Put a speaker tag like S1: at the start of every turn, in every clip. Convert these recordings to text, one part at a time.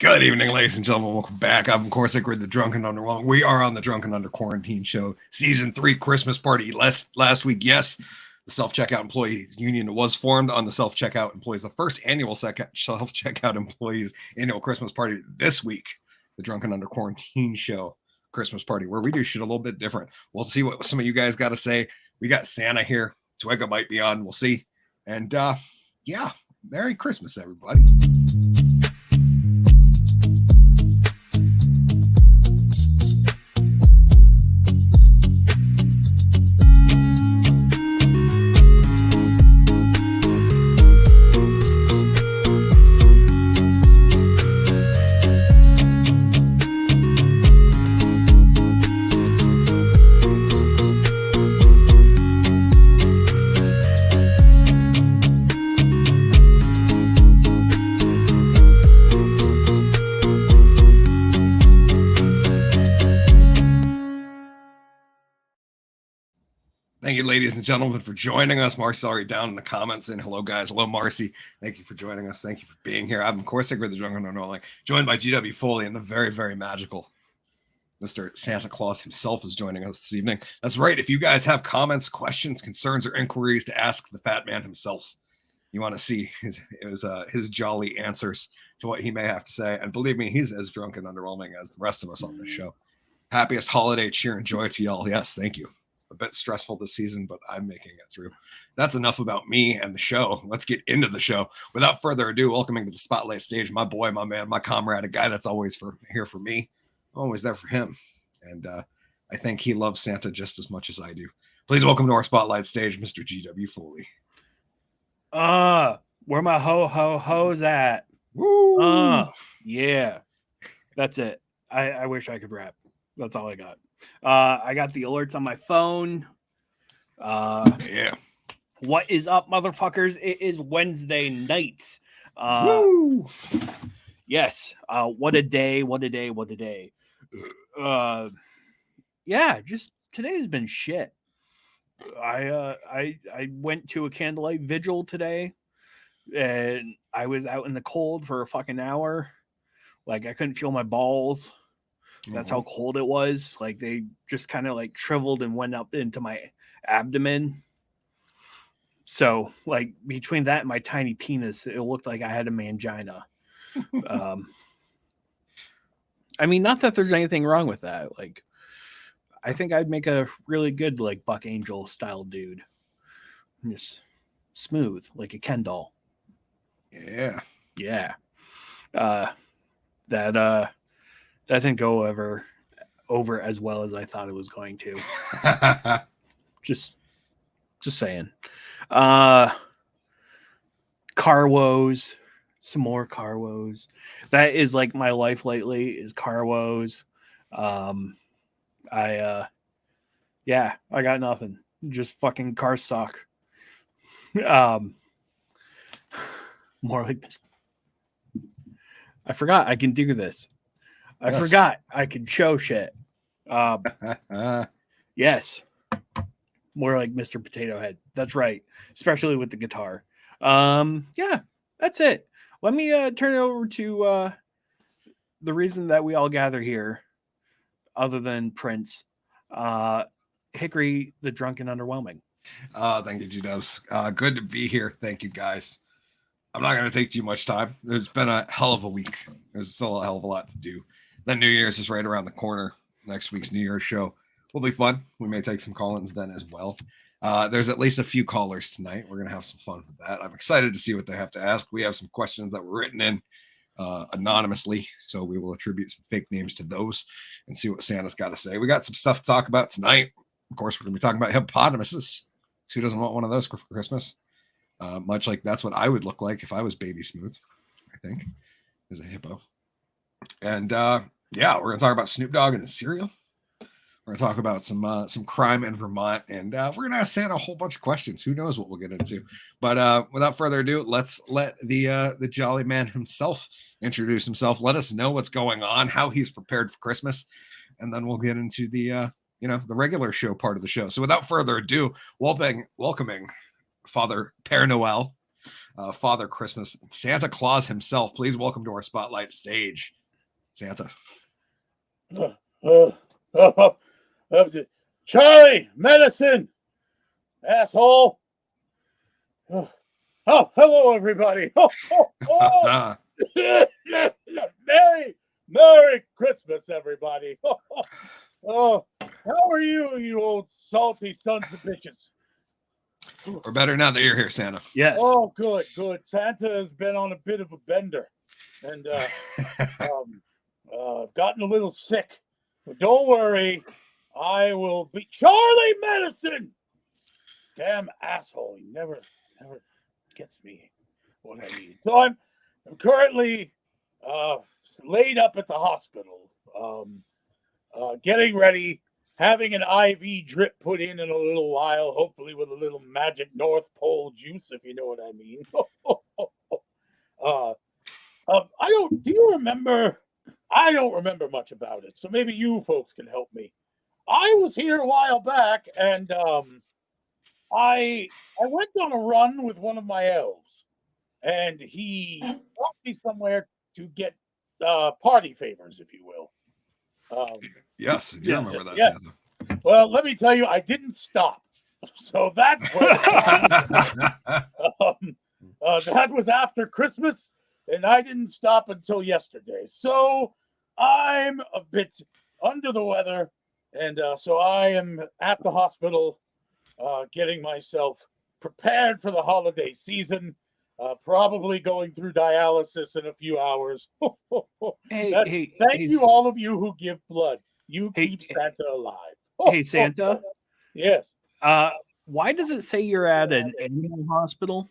S1: Good evening, ladies and gentlemen. Welcome back. I'm, of course, Hickory, the Drunken Underwhelming. We are on the Drunken Under Quarantine Show, Season 3 Christmas Party. Last week, yes, the Self-Checkout Employees Union was formed on the Self-Checkout Employees, the first annual Self-Checkout Employees Annual Christmas Party. This week, the Drunken Under Quarantine Show Christmas Party, where we do shit a little bit different. We'll see what some of you guys got to say. We got Santa here. Twigga might be on. We'll see. And, yeah, Merry Christmas, everybody. Thank you, ladies and gentlemen, for joining us. Marcy's already down in the comments saying hello, guys. Hello, Marcy. Thank you for joining us. Thank you for being here. I'm, of course, Hickory, the Drunken Underwhelming, joined by GW Foley and the very, very magical Mr. Santa Claus himself is joining us this evening. That's right. If you guys have comments, questions, concerns, or inquiries to ask the Fat Man himself, you want to see his jolly answers to what he may have to say. And believe me, he's as drunk and underwhelming as the rest of us on this show. Happiest holiday, cheer, and joy to y'all. Yes, thank you. A bit stressful this season, but I'm making it through. That's enough about me and the show. Let's get into the show. Without further ado, welcoming to the spotlight stage, my boy, my man, my comrade, a guy that's always here for me. I'm always there for him. And I think he loves Santa just as much as I do. Please welcome to our spotlight stage, Mr. GW Foley.
S2: Where my ho's at?
S1: Woo!
S2: Yeah. That's it. I wish I could rap. That's all I got. I got the alerts on my phone.
S1: Yeah.
S2: What is up, motherfuckers? It is Wednesday night.
S1: Woo!
S2: Yes. What a day. What a day. What a day. Yeah, just today's been shit. I went to a candlelight vigil today, and I was out in the cold for a fucking hour. Like, I couldn't feel my balls. That's how cold it was. Like, they just kind of like shriveled and went up into my abdomen. So, like, between that and my tiny penis, it looked like I had a mangina. I mean, not that there's anything wrong with that. Like, I think I'd make a really good, like, Buck Angel style dude. Just smooth, like a Ken doll.
S1: Yeah.
S2: Yeah. That didn't go over as well as I thought it was going to. just saying. Car woes, some more car woes. That is like my life lately is car woes. I got nothing. Just fucking cars suck. More like this. I forgot I can do this. I forgot I could show shit. Yes. More like Mr. Potato Head. That's right. Especially with the guitar. Yeah, that's it. Let me turn it over to the reason that we all gather here, other than Prince. Hickory, the Drunken Underwhelming.
S1: Thank you, G-Dubs. Good to be here. Thank you, guys. I'm not going to take too much time. It's been a hell of a week. There's still a hell of a lot to do. Then New Year's is right around the corner. Next week's New Year's show will be fun. We may take some call-ins then as well. There's at least a few callers tonight. We're going to have some fun with that. I'm excited to see what they have to ask. We have some questions that were written in anonymously, so we will attribute some fake names to those and see what Santa's got to say. We got some stuff to talk about tonight. Of course, we're going to be talking about hippopotamuses. Who doesn't want one of those for Christmas? Much like that's what I would look like if I was baby smooth, I think, as a hippo. And yeah, we're going to talk about Snoop Dogg and his cereal. We're going to talk about some crime in Vermont, and we're going to ask Santa a whole bunch of questions. Who knows what we'll get into? But without further ado, let's let the jolly man himself introduce himself. Let us know what's going on, how he's prepared for Christmas, and then we'll get into the the regular show part of the show. So without further ado, welcoming Father Père Noël, Father Christmas, Santa Claus himself. Please welcome to our spotlight stage, Santa.
S3: Charlie, medicine, asshole. Oh, hello, everybody. Merry Christmas, everybody. Oh, how are you, you old salty sons of bitches?
S1: We're better now that you're here, Santa.
S2: Yes.
S3: Oh, good. Santa has been on a bit of a bender, and I've gotten a little sick. But don't worry, I will be Charlie Medicine. Damn asshole! He never gets me what I need. So I'm currently laid up at the hospital, getting ready, having an IV drip put in a little while, hopefully with a little magic North Pole juice, if you know what I mean. Do you remember? I don't remember much about it, so maybe you folks can help me. I was here a while back, and I went on a run with one of my elves, and he brought me somewhere to get party favors, if you will.
S1: Yes, I do remember that,
S3: yes.
S1: Santa.
S3: Well, let me tell you, I didn't stop. So that's where that was after Christmas, and I didn't stop until yesterday. So I'm a bit under the weather, and so I am at the hospital getting myself prepared for the holiday season, probably going through dialysis in a few hours. Thank you, all of you who give blood. You keep Santa alive.
S2: Hey, Santa.
S3: Yes.
S2: Why does it say you're at an animal hospital?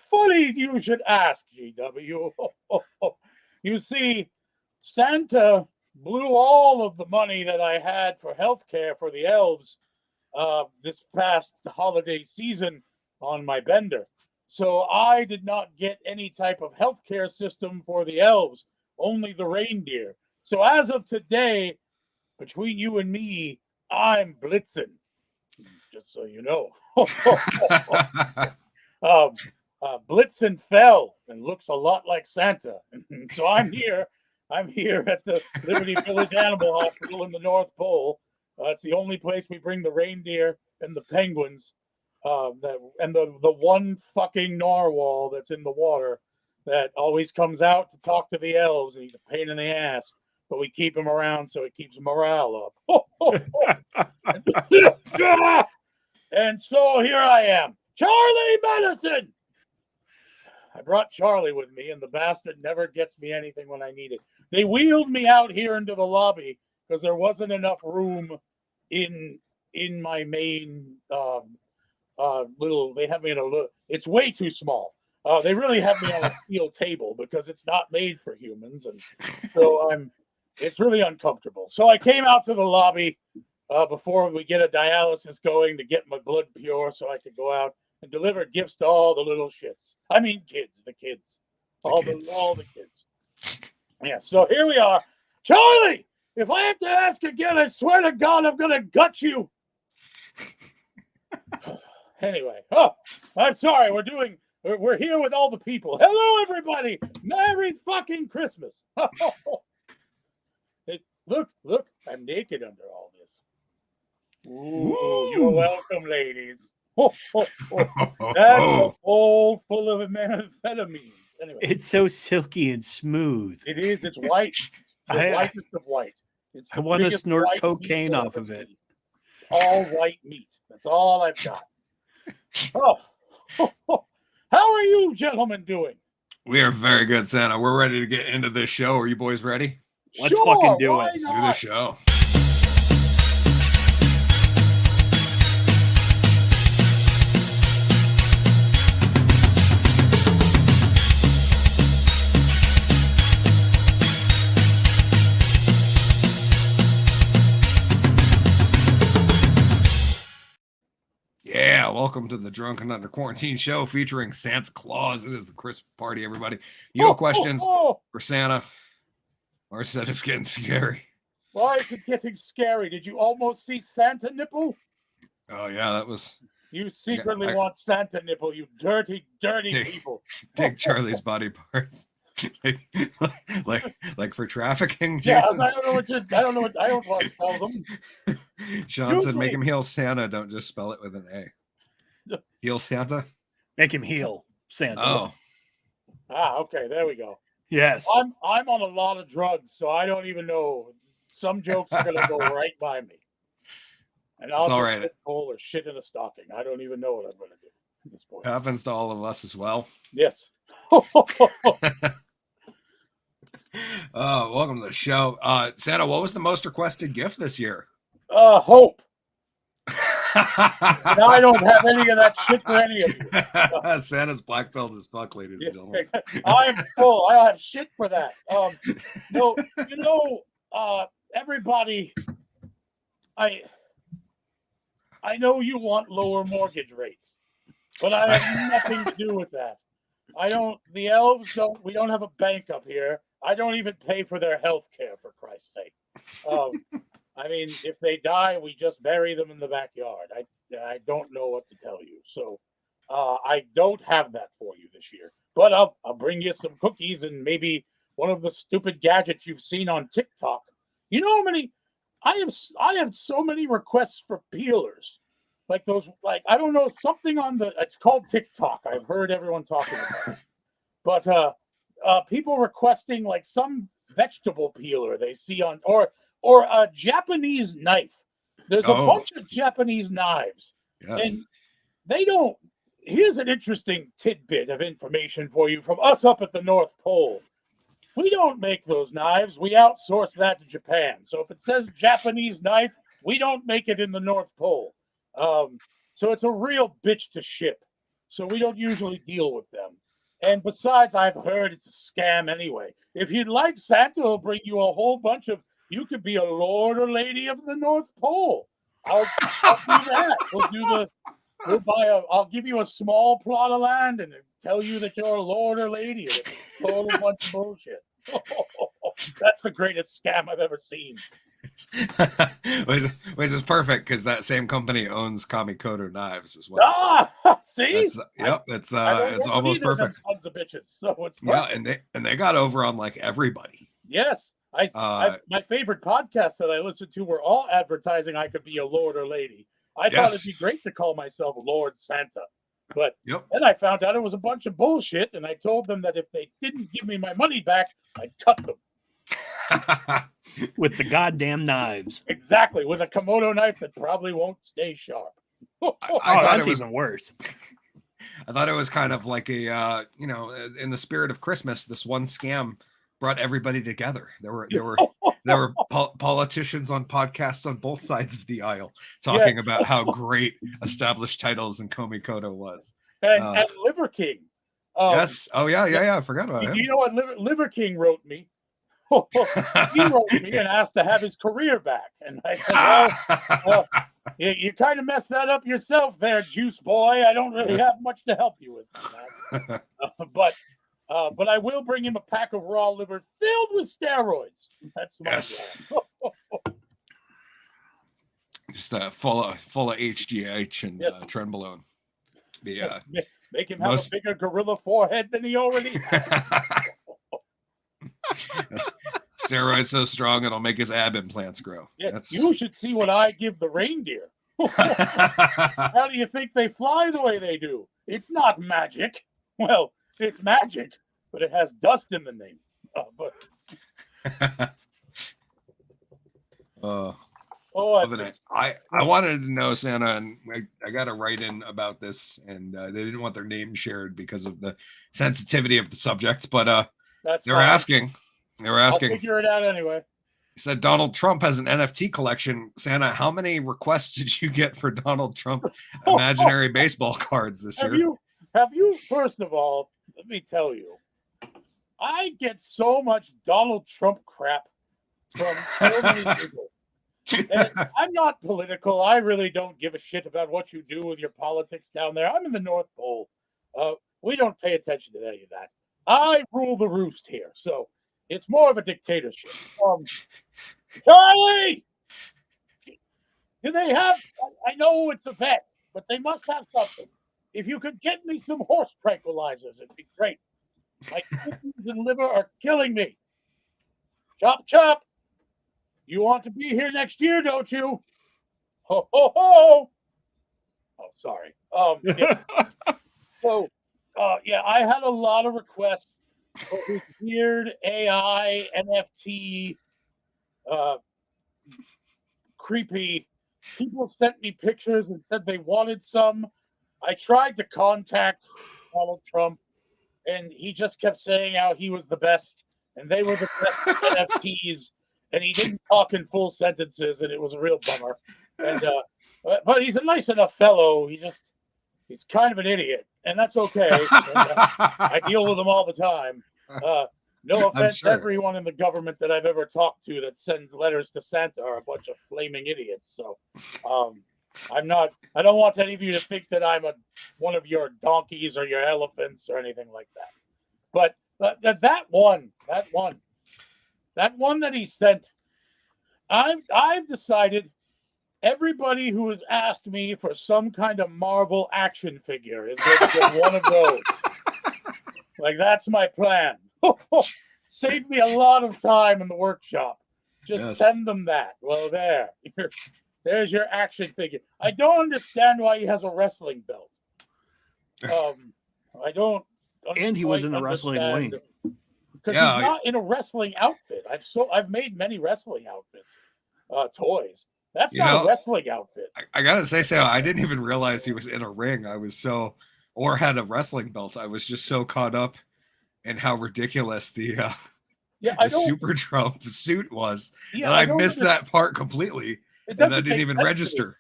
S3: Funny you should ask, GW. You see, Santa blew all of the money that I had for healthcare for the elves this past holiday season on my bender. So I did not get any type of healthcare system for the elves, only the reindeer. So as of today, between you and me, I'm blitzing. Just so you know. Blitzen fell and looks a lot like Santa. So I'm here at the Liberty Village Animal Hospital in the North Pole. It's the only place we bring the reindeer and the penguins, the one fucking narwhal that's in the water that always comes out to talk to the elves, and he's a pain in the ass. But we keep him around so it keeps morale up. And so here I am, Charlie Medicine. I brought Charlie with me, and the bastard never gets me anything when I need it. They wheeled me out here into the lobby because there wasn't enough room in my main little. They have me in a little. It's way too small. They really have me on a steel table because it's not made for humans, and so it's really uncomfortable. So I came out to the lobby before we get a dialysis going to get my blood pure so I could go out and deliver gifts to all the little shits. I mean kids, the kids. All the kids. Yeah, so here we are. Charlie, if I have to ask again, I swear to God, I'm going to gut you. Anyway, I'm sorry. We're here with all the people. Hello, everybody. Merry fucking Christmas. Look, I'm naked under all this. Ooh, you're welcome, ladies. That's a bowl full of amphetamines. Anyway,
S2: it's so silky and smooth.
S3: It is. It's white. The whitest of white.
S2: I want to snort cocaine off of it.
S3: It's all white meat. That's all I've got. How are you gentlemen doing?
S1: We are very good, Santa. We're ready to get into this show. Are you boys ready?
S2: Let's fucking do it.
S1: Let's do the show. Yeah, welcome to the Drunken Under Quarantine show featuring Santa Claus. It is the Christmas party, everybody. You have questions for Santa? Or said it's getting scary.
S3: Why is it getting scary? Did you almost see Santa nipple?
S1: Oh, yeah, that was...
S3: You secretly want Santa nipple, you dirty, dirty people.
S1: Dig Charlie's body parts. like for trafficking,
S3: Yeah,
S1: Jason.
S3: I don't know what I don't want to tell them.
S1: Sean said, "Make
S3: Usually-
S1: him heal Santa. Don't just spell it with an A. Heal Santa.
S2: Make him heal, Santa.
S1: Oh,
S3: Okay, there we go.
S2: Yes.
S3: I'm on a lot of drugs, so I don't even know. Some jokes are gonna go right by me, and I'll
S1: It's all
S3: just
S1: right.
S3: hit coal or shit in a stocking. I don't even know what I'm gonna do at this point.
S1: happens to all of us as well."
S3: Yes.
S1: Welcome to the show. Santa, what was the most requested gift this year?
S3: Hope. Now I don't have any of that shit for any of you.
S1: Santa's black belt as fuck, ladies and gentlemen.
S3: I'm full. I have shit for that. No, everybody. I know you want lower mortgage rates, but I have nothing to do with that. The elves don't. We don't have a bank up here. I don't even pay for their health care, for Christ's sake. I mean, if they die, we just bury them in the backyard. I don't know what to tell you. So I don't have that for you this year. But I'll bring you some cookies and maybe one of the stupid gadgets you've seen on TikTok. You know how many? I have so many requests for peelers. Like those, I don't know, something on it's called TikTok. I've heard everyone talking about it. But people requesting like some vegetable peeler they see on, or a Japanese knife. There's a bunch of Japanese knives.
S1: Yes.
S3: And they don't. Here's an interesting tidbit of information for you from us up at the North Pole. We don't make those knives. We outsource that to Japan. So if it says Japanese knife, we don't make it in the North Pole. So it's a real bitch to ship. So we don't usually deal with them. And besides, I've heard it's a scam anyway. If you'd like, Santa will bring you a whole bunch of. You could be a lord or lady of the North Pole. I'll do that. I'll give you a small plot of land and tell you that you're a lord or lady. It's a total bunch of bullshit. That's the greatest scam I've ever seen.
S1: Which is perfect because that same company owns Kamikoto knives as well.
S3: See?
S1: It's almost perfect.
S3: Tons of bitches, so it's perfect.
S1: Yeah, and they got over on like everybody.
S3: Yes. My favorite podcast that I listened to were all advertising I could be a lord or lady. I thought it'd be great to call myself Lord Santa. But then I found out it was a bunch of bullshit, and I told them that if they didn't give me my money back, I'd cut them.
S2: With the goddamn knives.
S3: Exactly, with a Komodo knife that probably won't stay sharp.
S2: That's even worse.
S1: I thought it was kind of like a, in the spirit of Christmas, this one scam brought everybody together. There were politicians on podcasts on both sides of the aisle talking about how great established titles in Komikoto was.
S3: And Liver King.
S1: Yes. Oh yeah. I forgot about him.
S3: You know what Liver King wrote me? He wrote me and asked to have his career back. And I said, well, you kind of messed that up yourself there, juice boy. I don't really have much to help you with. But I will bring him a pack of raw liver filled with steroids. That's my plan.
S1: Just full of HGH and trenbolone.
S3: Make him have a bigger gorilla forehead than he already has.
S1: Steroids so strong it'll make his ab implants grow.
S3: Yeah, you should see what I give the reindeer. How do you think they fly the way they do? It's not magic. Well, it's magic, but it has dust in the name.
S1: I wanted to know, Santa, and I got a write-in about this, and they didn't want their name shared because of the sensitivity of the subject, but they were asking.
S3: I'll figure it out anyway.
S1: He said Donald Trump has an NFT collection. Santa, how many requests did you get for Donald Trump imaginary baseball cards this year?
S3: Have you? First of all, let me tell you, I get so much Donald Trump crap from so many people. And I'm not political. I really don't give a shit about what you do with your politics down there. I'm in the North Pole. We don't pay attention to any of that. I rule the roost here, so it's more of a dictatorship. Charlie, do they have? I know it's a vet, but they must have something. If you could get me some horse tranquilizers, it'd be great. Like and liver are killing me. Chop, chop. You want to be here next year, don't you? Ho, ho, ho. Oh, sorry. Yeah. So, yeah, I had a lot of requests for this weird AI, NFT, creepy. People sent me pictures and said they wanted some. I tried to contact Donald Trump, and he just kept saying how he was the best, and they were the best NFTs, and he didn't talk in full sentences, and it was a real bummer. And but he's a nice enough fellow. He's kind of an idiot, and that's okay. And, I deal with him all the time. No offense to everyone in the government that I've ever talked to that sends letters to Santa are a bunch of flaming idiots. So I don't want any of you to think that I'm one of your donkeys or your elephants or anything like that. But that one that he sent, I've decided everybody who has asked me for some kind of Marvel action figure is going to get one of those. Like, that's my plan. Save me a lot of time in the workshop. Just send them that. Well, there's your action figure. I don't understand why he has a wrestling belt. I don't.
S2: And he was in the wrestling wing.
S3: Because he's not in a wrestling outfit. I've made many wrestling outfits, toys. That's not a wrestling outfit.
S1: I gotta say, Sam, I didn't even realize he was in a ring. Or had a wrestling belt. I was just so caught up in how ridiculous the Super Trump suit was. Yeah, and I missed that part completely. And that didn't even register.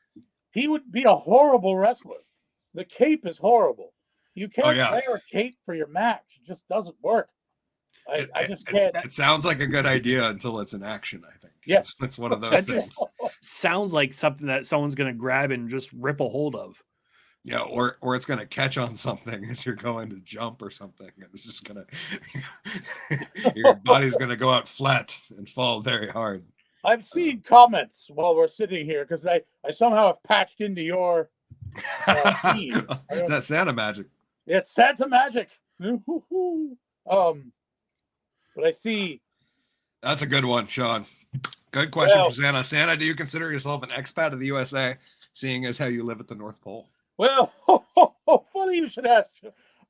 S3: He would be a horrible wrestler. The cape is horrible. You can't wear a cape for your match. It just doesn't work. I just can't.
S1: It sounds like a good idea until it's in action, I think. Yes. It's one of those things.
S2: Sounds like something that someone's going to grab and just rip a hold of.
S1: Yeah, or it's going to catch on something as you're going to jump or something. It's just going to, your body's going to go out flat and fall very hard.
S3: I've seen comments while we're sitting here because I somehow have patched into your feed.
S1: Is that Santa magic?
S3: It's Santa magic. But I see.
S1: That's a good one, Sean. Good question for Santa. Santa, do you consider yourself an expat of the USA, seeing as how you live at the North Pole?
S3: Well, funny you should ask.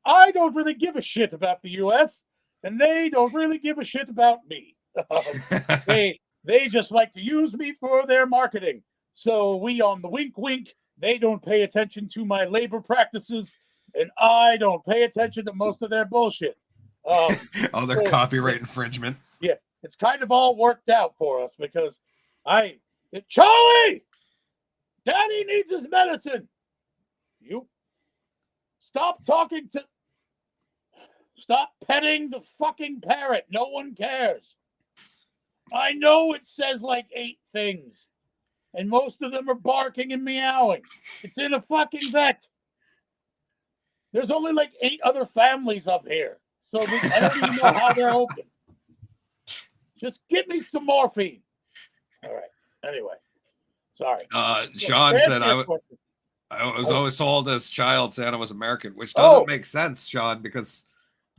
S3: I don't really give a shit about the U.S., and they don't really give a shit about me. They just like to use me for their marketing. So we on the wink wink, they don't pay attention to my labor practices, and I don't pay attention to most of their bullshit.
S1: All their copyright infringement.
S3: Yeah, it's kind of all worked out for us because Charlie, Daddy needs his medicine. You stop petting the fucking parrot. No one cares. I know it says like 8 things, and most of them are barking and meowing. It's in a fucking vet. There's only like 8 other families up here, so I don't even know how they're open. Just get me some morphine. All right. Anyway, sorry.
S1: Sean said I was always told as a child Santa was American, which doesn't make sense, Sean, because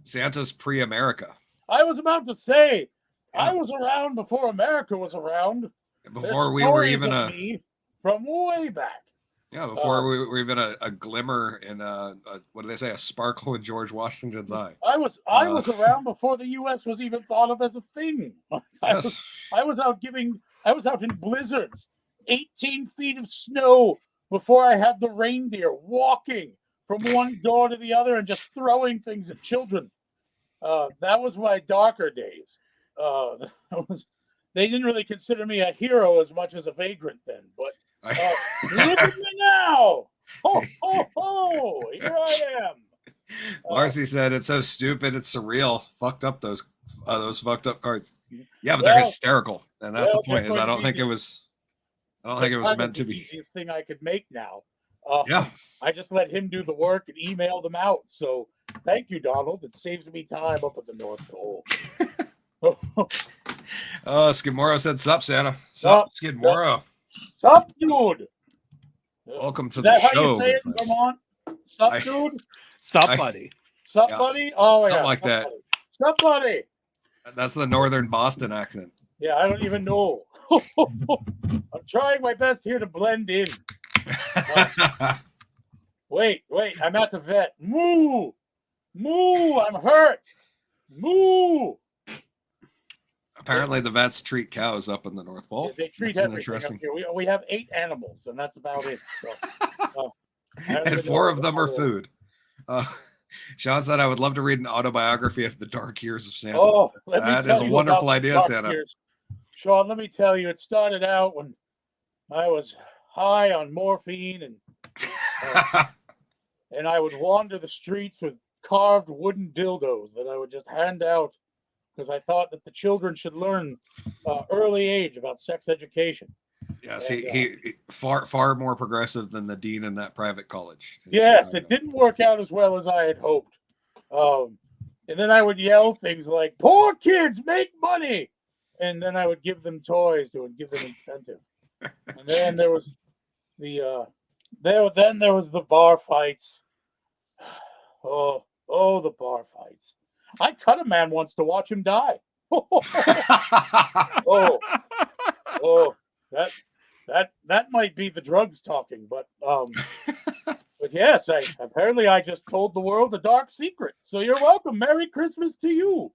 S1: Santa's pre-America.
S3: I was about to say, I was around before America was around.
S1: Before we were even
S3: from way back.
S1: Yeah, before we were even a glimmer in what do they say, a sparkle in George Washington's eye.
S3: I was around before the U.S. was even thought of as a thing. I was out in blizzards, 18 feet of snow before I had the reindeer walking from one door to the other and just throwing things at children. That was my darker days. They didn't really consider me a hero as much as a vagrant then, but look at me now. Ho, ho, ho. Here I am.
S1: Marcy said it's so stupid, it's surreal. Fucked up those fucked up cards. Yeah, but they're hysterical. And that's the point, is I don't think it was meant to be.
S3: The easiest thing I could make now.
S1: Yeah. I
S3: just let him do the work and email them out. So thank you, Donald. It saves me time up at the North Pole.
S1: Skidmoro said, "Sup, Santa." Sup, Skidmoro.
S3: Sup, dude.
S1: Welcome to the show.
S3: How you say it? Come on. Sup, dude.
S2: Sup, buddy.
S3: Sup, buddy. Oh, yeah.
S1: Something like that.
S3: Buddy. somebody.
S1: That's the northern Boston accent.
S3: Yeah, I don't even know. I'm trying my best here to blend in. Wait, I'm at the vet. Moo! I'm hurt. Moo!
S1: Apparently, the vets treat cows up in the North Pole.
S3: They treat
S1: That's
S3: everything up
S1: interesting.
S3: here. We have 8 animals, and that's about it. So,
S1: And 4 of them are food. Sean said, I would love to read an autobiography of the dark years of Santa.
S3: Oh,
S1: that is a wonderful idea, Santa.
S3: Years. Sean, let me tell you, it started out when I was high on morphine and I would wander the streets with carved wooden dildos that I would just hand out because I thought that the children should learn early age about sex education.
S1: Yes, he far more progressive than the dean in that private college.
S3: Yes, it didn't work out as well as I had hoped. And then I would yell things like, poor kids, make money. And then I would give them toys to give them incentive. And then there was the bar fights. Oh, the bar fights. I cut a man once to watch him die. That might be the drugs talking, but yes, apparently I just told the world a dark secret. So you're welcome. Merry Christmas to you.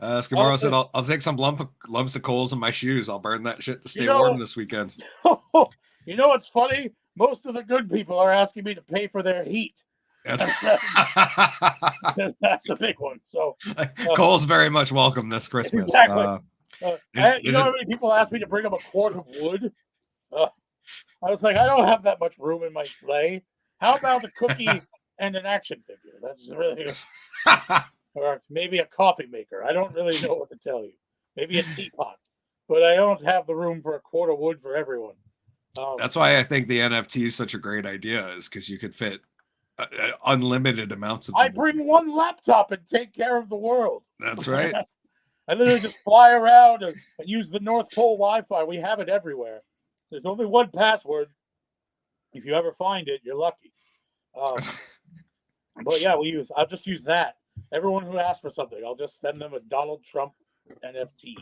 S1: Scamaro said, I'll take some lumps of coals in my shoes. I'll burn that shit to stay warm this weekend.
S3: You know what's funny? Most of the good people are asking me to pay for their heat. That's a big one. So
S1: coal's very much welcome this Christmas.
S3: Exactly. You know how many people asked me to bring up a quart of wood? I was like, I don't have that much room in my sleigh. How about a cookie and an action figure? That's really, or maybe a coffee maker. I don't really know what to tell you. Maybe a teapot, but I don't have the room for a quart of wood for everyone.
S1: That's why I think the NFT is such a great idea, is because you could fit unlimited amounts of.
S3: I bring one laptop and take care of the world.
S1: That's right.
S3: I literally just fly around and use the North Pole Wi-Fi. We have it everywhere. There's only one password. If you ever find it, you're lucky. But yeah, I'll just use that. Everyone who asks for something, I'll just send them a Donald Trump NFT.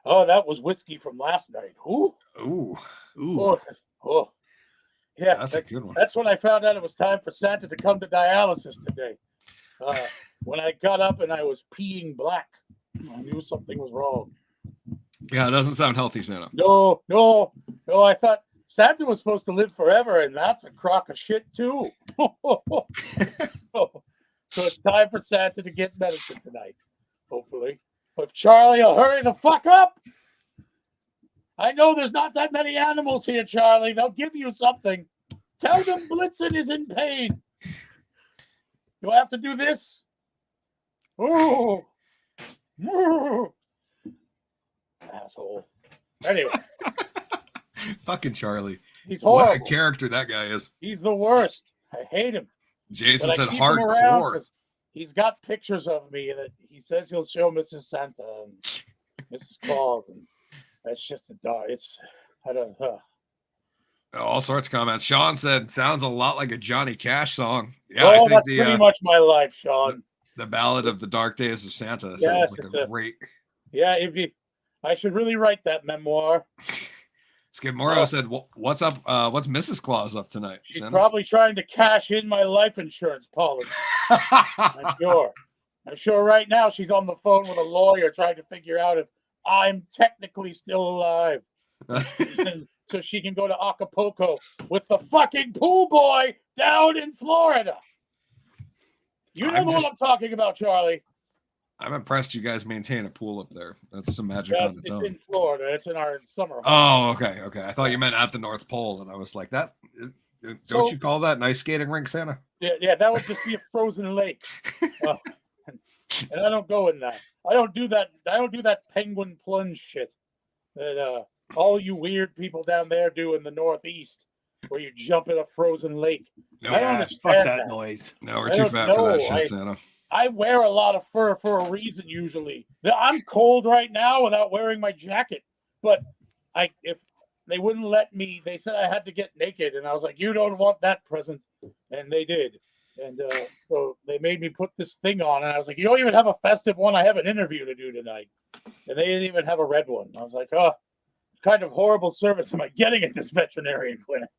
S3: That was whiskey from last night. Ooh. Yeah,
S1: that's a good one.
S3: That's when I found out it was time for Santa to come to dialysis today. When I got up and I was peeing black, I knew something was wrong.
S1: Yeah, it doesn't sound healthy, Santa.
S3: No. I thought Santa was supposed to live forever, and that's a crock of shit too. So it's time for Santa to get medicine tonight, hopefully. If Charlie will hurry the fuck up. I know there's not that many animals here, Charlie. They'll give you something. Tell them Blitzen is in pain. Do I have to do this? Ooh. Asshole. Anyway.
S1: Fucking Charlie.
S3: He's horrible.
S1: What a character that guy is.
S3: He's the worst. I hate him.
S1: Jason said hardcore.
S3: He's got pictures of me that he says he'll show Mrs. Santa and Mrs. Claus, and that's just a dog.
S1: All sorts of comments. Sean said, sounds a lot like a Johnny Cash song. Yeah, I think
S3: that's pretty much my life, Sean.
S1: The Ballad of the Dark Days of Santa
S3: yes,
S1: sounds like a great.
S3: Yeah, I should really write that memoir.
S1: Skip Morrow said, what's up? What's Mrs. Claus up tonight?
S3: She's probably trying to cash in my life insurance policy. I'm sure right now she's on the phone with a lawyer trying to figure out if I'm technically still alive. So she can go to Acapulco with the fucking pool boy down in Florida. You know what I'm talking about, Charlie.
S1: I'm impressed you guys maintain a pool up there. That's some magic on its own.
S3: It's in Florida. It's in our summer home.
S1: Oh, okay. I thought you meant at the North Pole, and I was like, don't you call that an ice skating rink, Santa?
S3: Yeah, that would just be a frozen lake. And I don't go in that. I don't do that penguin plunge shit that all you weird people down there do in the Northeast, where you jump in a frozen lake.
S1: No,
S3: I don't understand
S2: that noise.
S1: No, we're too fat for that shit, Santa.
S3: I wear a lot of fur for a reason usually. I'm cold right now without wearing my jacket, but if they wouldn't let me. They said I had to get naked, and I was like, "You don't want that present," and they did. And so they made me put this thing on, and I was like, "You don't even have a festive one. I have an interview to do tonight," and they didn't even have a red one. I was like, "Oh, what kind of horrible service am I getting at this veterinarian clinic?"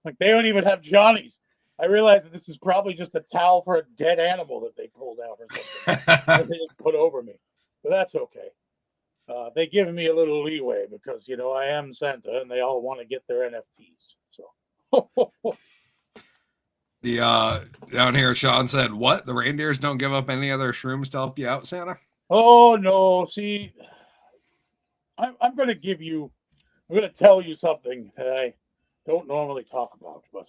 S3: Like they don't even have Johnny's. I realized that this is probably just a towel for a dead animal that they pulled out or something that they just put over me, but that's okay. They give me a little leeway because I am Santa, and they all want to get their NFTs. So.
S1: The down here, Sean said, "What? The reindeers don't give up any other shrooms to help you out, Santa?"
S3: Oh no! See, I'm going to tell you something that I don't normally talk about, but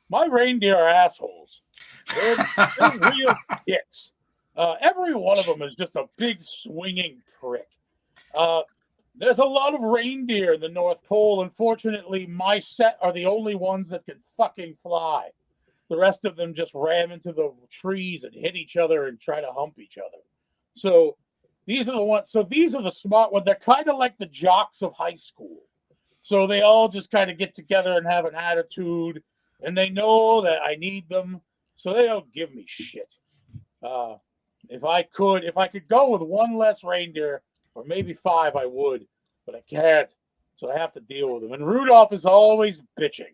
S3: my reindeer are assholes. They're real dicks. Every one of them is just a big swinging prick. There's a lot of reindeer in the North Pole. Unfortunately, my set are the only ones that can fucking fly. The rest of them just ram into the trees and hit each other and try to hump each other. So these are the ones. So these are the smart ones. They're kind of like the jocks of high school. So they all just kind of get together and have an attitude, and they know that I need them, so they don't give me shit. If I could go with one less reindeer, or maybe 5, I would, but I can't, so I have to deal with them. And Rudolph is always bitching.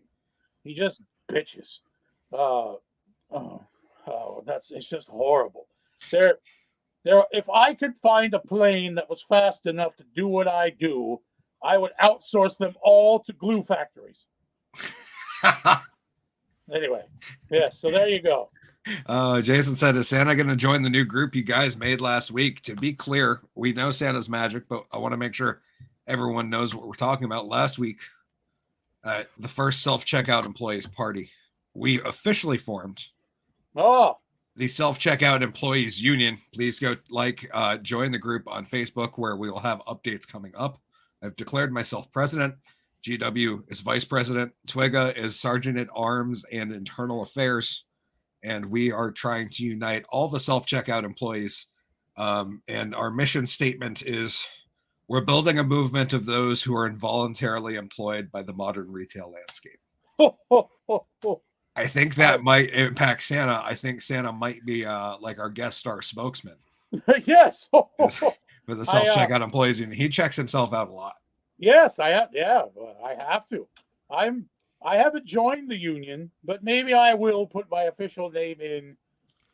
S3: He just bitches. It's just horrible. If I could find a plane that was fast enough to do what I do, I would outsource them all to glue factories. Anyway, yeah, so there you go.
S1: Jason said, "Is Santa going to join the new group you guys made last week?" To be clear, we know Santa's magic, but I want to make sure everyone knows what we're talking about. Last week, the first self-checkout employees party, we officially formed the self-checkout employees union. Please go join the group on Facebook, where we will have updates coming up. I've declared myself president. GW is vice president. Twigga is sergeant at arms and internal affairs. And we are trying to unite all the self-checkout employees. And our mission statement is, we're building a movement of those who are involuntarily employed by the modern retail landscape. I think that might impact Santa. I think Santa might be like our guest star spokesman.
S3: Yes.
S1: For the self-checkout employees. And he checks himself out a lot.
S3: Yes, I have. Yeah, I have to. I haven't joined the union, but maybe I will put my official name in,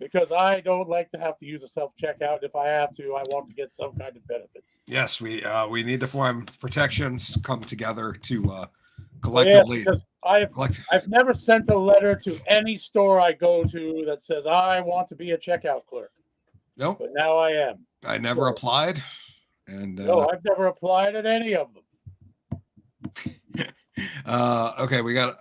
S3: because I don't like to have to use a self-checkout. If I have to, I want to get some kind of benefits.
S1: Yes, we need to form protections, come together to collectively.
S3: Because I've never sent a letter to any store I go to that says I want to be a checkout clerk.
S1: Nope.
S3: But now I am.
S1: I never applied. And
S3: no, I've never applied at any of them.
S1: Okay, we got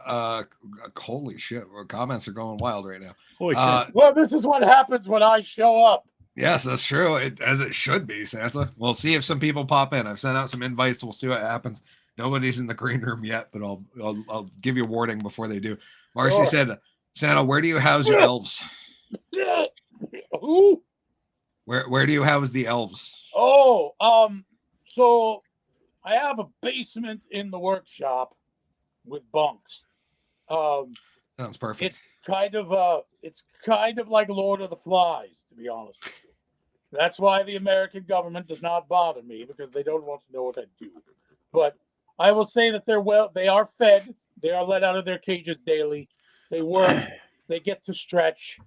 S1: holy shit, our comments are going wild right now.
S2: Holy shit.
S3: Well, this is what happens when I show up.
S1: Yes, that's true. As it should be, Santa. We'll see if some people pop in. I've sent out some invites. We'll see what happens. Nobody's in the green room yet, but I'll give you a warning before they do. Marcy said, "Santa, where do you house your elves?"
S3: Who?
S1: Where do you house the elves?
S3: So I have a basement in the workshop with bunks.
S1: Sounds perfect.
S3: It's kind of like Lord of the Flies, to be honest with you. That's why the American government does not bother me, because they don't want to know what I do. But I will say that they are fed. They are let out of their cages daily. They work. They get to stretch,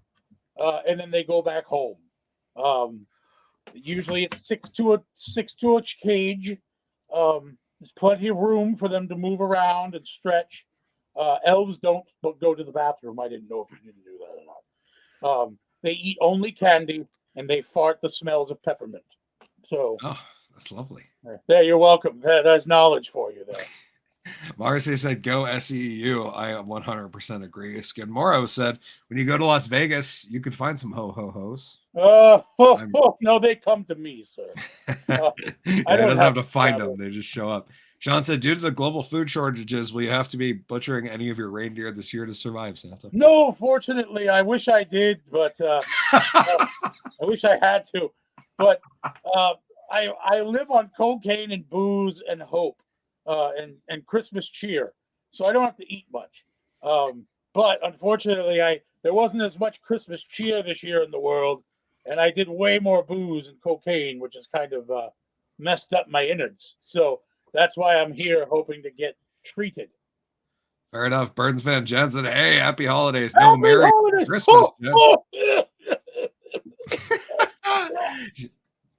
S3: and then they go back home. Usually it's 6 to a cage. There's plenty of room for them to move around and stretch. Elves don't go to the bathroom. I didn't know if you didn't do that or not. They eat only candy, and they fart the smells of peppermint. So,
S1: that's lovely.
S3: There, you're welcome. There's knowledge for you there.
S1: Marcy said, "Go SEU." I 100% agree. Skidmore said, "When you go to Las Vegas, you could find some ho-ho-hos."
S3: No, they come to me, sir.
S1: I don't have to find them. They just show up. Sean said, "Due to the global food shortages, will you have to be butchering any of your reindeer this year to survive, Santa?"
S3: No, fortunately, I wish I did, but I wish I had to. But I live on cocaine and booze and hope. and Christmas cheer, so I don't have to eat much. But unfortunately, there wasn't as much Christmas cheer this year in the world, and I did way more booze and cocaine, which has kind of messed up my innards. So that's why I'm here, hoping to get treated.
S1: Fair enough. Burns Van Jensen, hey, happy holidays.
S3: Happy
S1: No, Merry
S3: holidays.
S1: Christmas, Jen.
S3: Oh.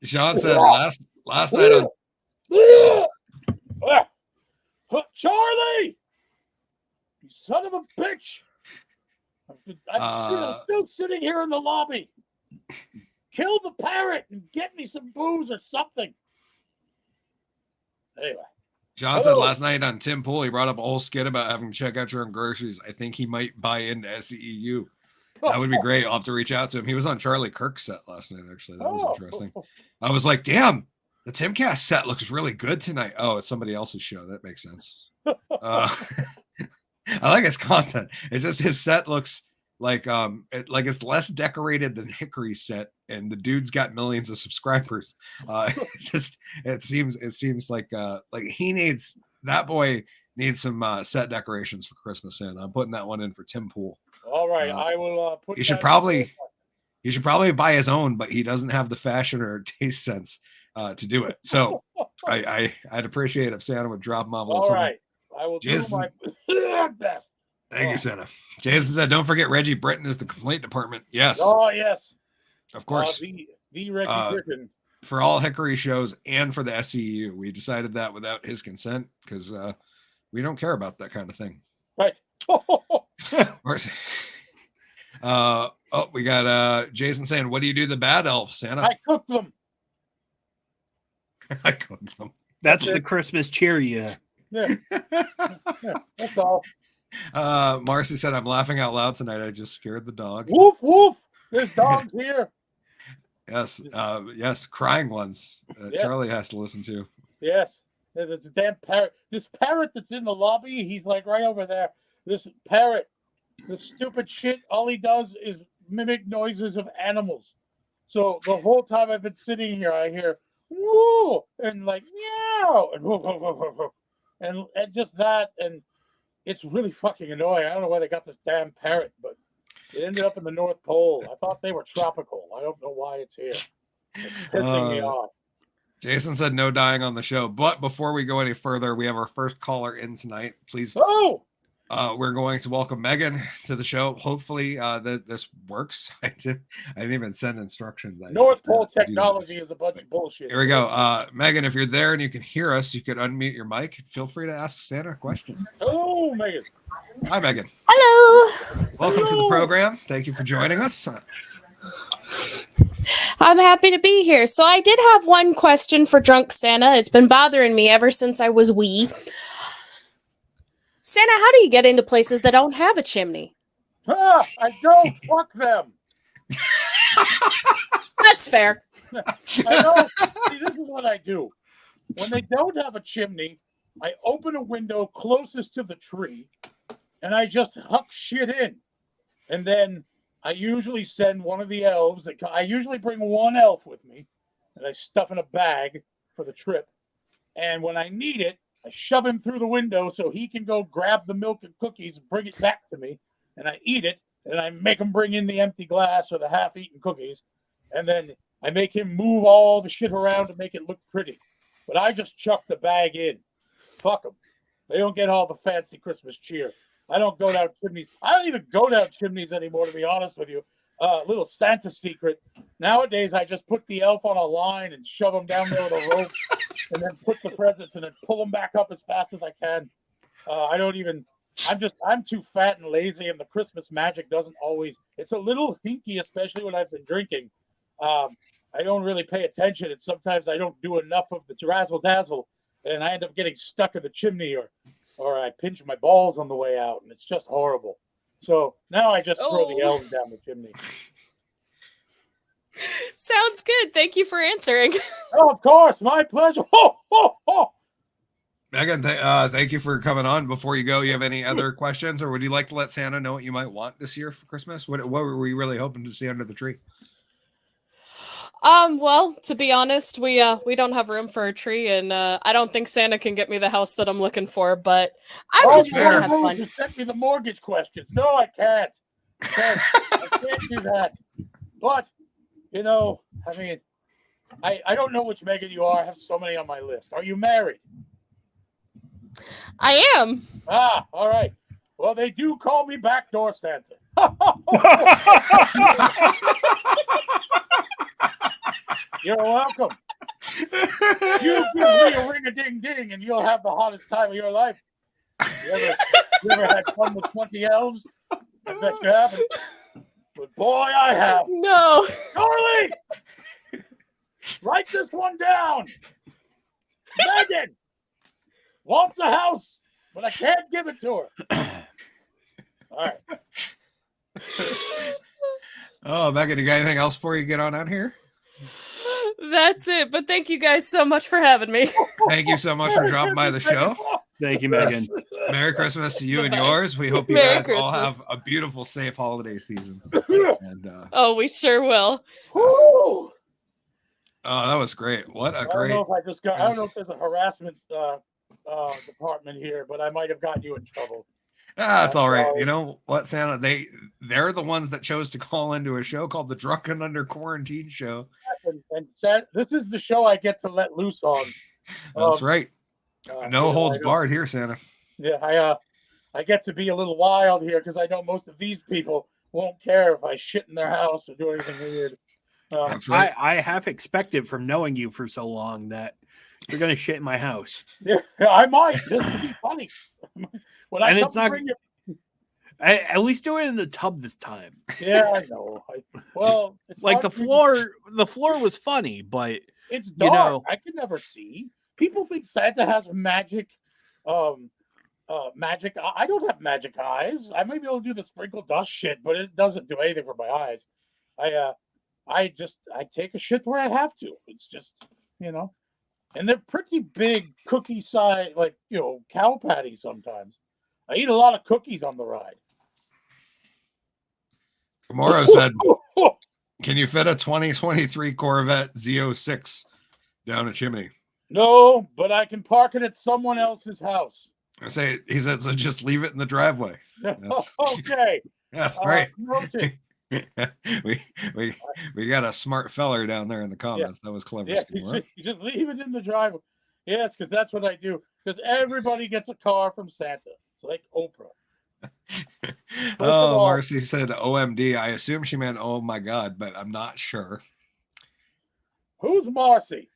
S1: Sean said last night on
S3: Charlie, you son of a bitch. I'm still sitting here in the lobby. Kill the parrot and get me some booze or something. Anyway.
S1: John said last night on Tim Pool, he brought up a whole skit about having to check out your own groceries. I think he might buy into SEEU. That would be great. I'll have to reach out to him. He was on Charlie Kirk's set last night, actually. That was interesting. I was like, damn, the Timcast set looks really good tonight. Oh, it's somebody else's show. That makes sense. I like his content. It's just his set looks like it's less decorated than Hickory's set, and the dude's got millions of subscribers. It seems like that boy needs some set decorations for Christmas, and I'm putting that one in for Tim Pool.
S3: All right, I will put.
S1: He should probably buy his own, but he doesn't have the fashion or taste sense to do it. So I'd appreciate if Santa would drop him off.
S3: All right, I will do my best.
S1: Thank you, Santa. Jason said, "Don't forget Reggie Britton is the complaint department." Yes.
S3: Oh yes.
S1: Of course.
S3: The Reggie Britton.
S1: For all Hickory shows and for the SEU, we decided that without his consent because we don't care about that kind of thing.
S3: Right.
S1: We got Jason saying, "What do you do the bad elves, Santa?"
S3: I cook them.
S1: I cook them.
S2: That's the Christmas cheer, yeah.
S3: Yeah, that's all.
S1: Marcy said, "I'm laughing out loud tonight. I just scared the dog."
S3: Woof woof. There's dogs here.
S1: Yes, yes, crying ones.
S3: Yes.
S1: Charlie has to listen to.
S3: Yes, there's a damn parrot. This parrot that's in the lobby, he's like right over there. This parrot, this stupid shit, all he does is mimic noises of animals. So the whole time I've been sitting here, I hear woo and like meow and woo, woo, woo, woo, woo. And just that, and it's really fucking annoying. I don't know why they got this damn parrot, but it ended up in the North Pole. I thought they were tropical. I don't know why it's here. It's pissing me off.
S1: Jason said no dying on the show. But before we go any further, we have our first caller in tonight. Please.
S3: Oh!
S1: We're going to welcome Megan to the show. Hopefully this works. I didn't even send instructions.
S3: North Pole technology is a bunch of bullshit.
S1: Here we go. Megan, if you're there and you can hear us, you could unmute your mic. Feel free to ask Santa a question.
S3: Hello, Megan.
S1: Hi, Megan.
S4: Hello.
S1: Welcome to the program. Thank you for joining us.
S4: I'm happy to be here. So I did have one question for Drunk Santa. It's been bothering me ever since I was wee. Santa, how do you get into places that don't have a chimney?
S3: I don't fuck them.
S4: That's fair.
S3: I know. See, this is what I do. When they don't have a chimney, I open a window closest to the tree, and I just huck shit in. And then I usually send one of the elves. I usually bring one elf with me, and I stuff in a bag for the trip. And when I need it, I shove him through the window so he can go grab the milk and cookies and bring it back to me. And I eat it, and I make him bring in the empty glass or the half-eaten cookies. And then I make him move all the shit around to make it look pretty. But I just chuck the bag in. Fuck them. They don't get all the fancy Christmas cheer. I don't go down chimneys. I don't even go down chimneys anymore, to be honest with you. Little Santa secret. Nowadays, I just put the elf on a line and shove him down there with a rope and then put the presents and then pull them back up as fast as I can. I'm too fat and lazy, and the Christmas magic doesn't always, it's a little hinky, especially when I've been drinking. I don't really pay attention, and sometimes I don't do enough of the razzle dazzle, and I end up getting stuck in the chimney or I pinch my balls on the way out, and it's just horrible. So now I just throw the elves down the chimney.
S4: Sounds good. Thank you for answering.
S3: Oh, of course. My pleasure. Ho, ho, ho.
S1: Megan, thank you for coming on. Before you go, you have any other questions, or would you like to let Santa know what you might want this year for Christmas? What were we really hoping to see under the tree?
S4: Well, to be honest, we don't have room for a tree, and I don't think Santa can get me the house that I'm looking for. But I'm
S3: Oh,
S4: just
S3: you
S4: here to
S3: want
S4: have
S3: to
S4: fun.
S3: to send me the mortgage questions? No, I can't. I can't do that. But I mean, I don't know which Megan you are. I have so many on my list. Are you married?
S4: I am.
S3: Ah, all right. Well, they do call me backdoor Santa. You're welcome. You give me a ring-a-ding-ding, and you'll have the hottest time of your life. You ever had fun with 20 elves? I bet you haven't. But boy, I have.
S4: No.
S3: Charlie! Write this one down. Megan wants a house, but I can't give it to her. All right.
S1: Oh, Megan, you got anything else before you get on out here?
S4: That's it. But thank you guys so much for having me.
S1: Thank you so much for dropping by the show.
S2: Thank you, Megan.
S1: Yes. Merry Christmas to you and yours. We hope you
S4: Merry
S1: guys all have
S4: Christmas.
S1: a beautiful, safe holiday season. And
S4: Oh, we sure will.
S3: Woo!
S1: oh, that was great. What a
S3: I don't
S1: great.
S3: know if I just got. I don't know if there's a harassment department here, but I might have gotten you in trouble.
S1: That's all right. You know what, Santa? They're the ones that chose to call into a show called the Drunken Under Quarantine Show.
S3: And this is the show I get to let loose on.
S1: That's right. No holds barred here, Santa.
S3: Yeah, I get to be a little wild here because I know most of these people won't care if I shit in their house or do anything weird.
S1: That's right.
S2: I half expected from knowing you for so long that you're going to shit in my house.
S3: Yeah, I might just to be funny. When I
S2: And
S3: come
S2: it's
S3: to
S2: not.
S3: bring you,
S2: At least do it in the tub this time.
S3: yeah, I know. It's
S2: Like
S3: hard
S2: the
S3: for me
S2: floor. The floor was funny, but
S3: It's dark.
S2: know.
S3: I can never see. People think Santa has magic, magic. I don't have magic eyes. I might be able to do the sprinkle dust shit, but it doesn't do anything for my eyes. I take a shit where I have to. It's just, and they're pretty big cookie size, like cow patties. Sometimes I eat a lot of cookies on the ride.
S1: Tomorrow said, "Can you fit a 2023 Corvette Z06 down a chimney?"
S3: No, but I can park it at someone else's house.
S1: I say, he said, so just leave it in the driveway.
S3: Okay.
S1: That's right.
S3: Noted.
S1: we got a smart feller down there in the comments. That was clever.
S3: Yeah, you just leave it in the driveway. Yes, because that's what I do. Because everybody gets a car from Santa. It's like Oprah.
S1: Oh, Marcy said OMD. I assume she meant oh my God, but I'm not sure.
S3: Who's Marcy?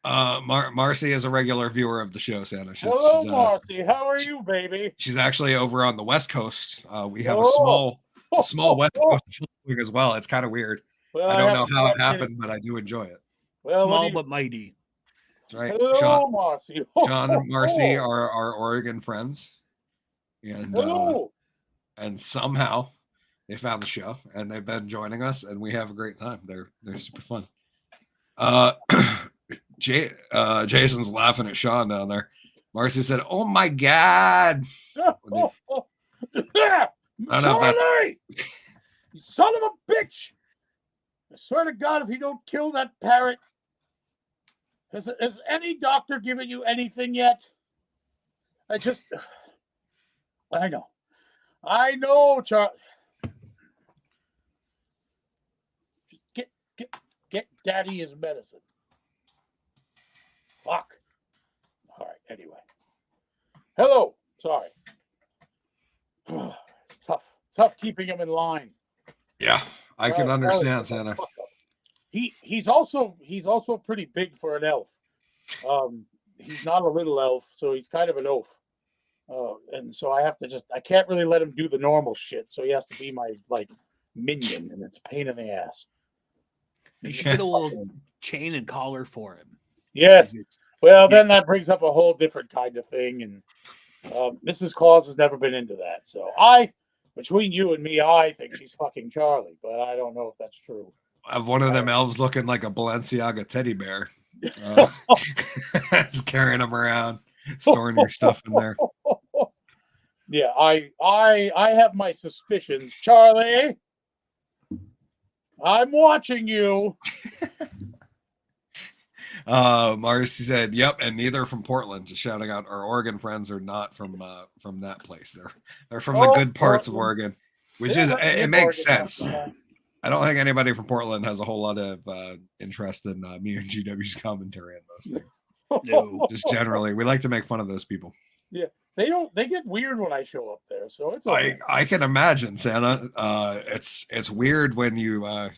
S1: Marcy is a regular viewer of the show, Santa.
S3: Hello, Marcy. How are you, baby?
S1: She's actually over on the West Coast. We have a small West Coast as well. It's kind of weird.
S3: Well,
S1: I don't know how it happened, but I do enjoy it.
S3: Well,
S2: small but mighty.
S1: That's right.
S3: Hello, Marcy.
S1: Sean and Marcy are our Oregon friends, and somehow they found the show and they've been joining us, and we have a great time. They're super fun. Jason's laughing at Sean down there. Marcy said, "Oh my God!"
S3: Charlie, you son of a bitch! I swear to God, if you don't kill that parrot, has any doctor given you anything yet? I know, Charlie. Just get Daddy his medicine. Fuck. All right. Anyway. Hello. Sorry. It's tough keeping him in line.
S1: Yeah, I can understand, Santa.
S3: He's also pretty big for an elf. He's not a little elf, so he's kind of an oaf. And so I can't really let him do the normal shit. So he has to be my minion, and it's a pain in the ass.
S2: You should get a little chain and collar for him.
S3: Yes. Well, then that brings up a whole different kind of thing, and Mrs. Claus has never been into that. So between you and me, I think she's fucking Charlie, but I don't know if that's true.
S1: I have one of them elves looking like a Balenciaga teddy bear. Just carrying them around, storing your stuff in there.
S3: Yeah, I have my suspicions. Charlie, I'm watching you.
S1: Marcy said, "Yep," and neither from Portland. Just shouting out, our Oregon friends are not from that place. They're from the good parts of Oregon, which is it makes sense. I don't think anybody from Portland has a whole lot of interest in me and GW's commentary on most things.
S2: No.
S1: Just generally, we like to make fun of those people.
S3: Yeah, they don't. They get weird when I show up there, so it's okay.
S1: I can imagine, Santa. It's weird when you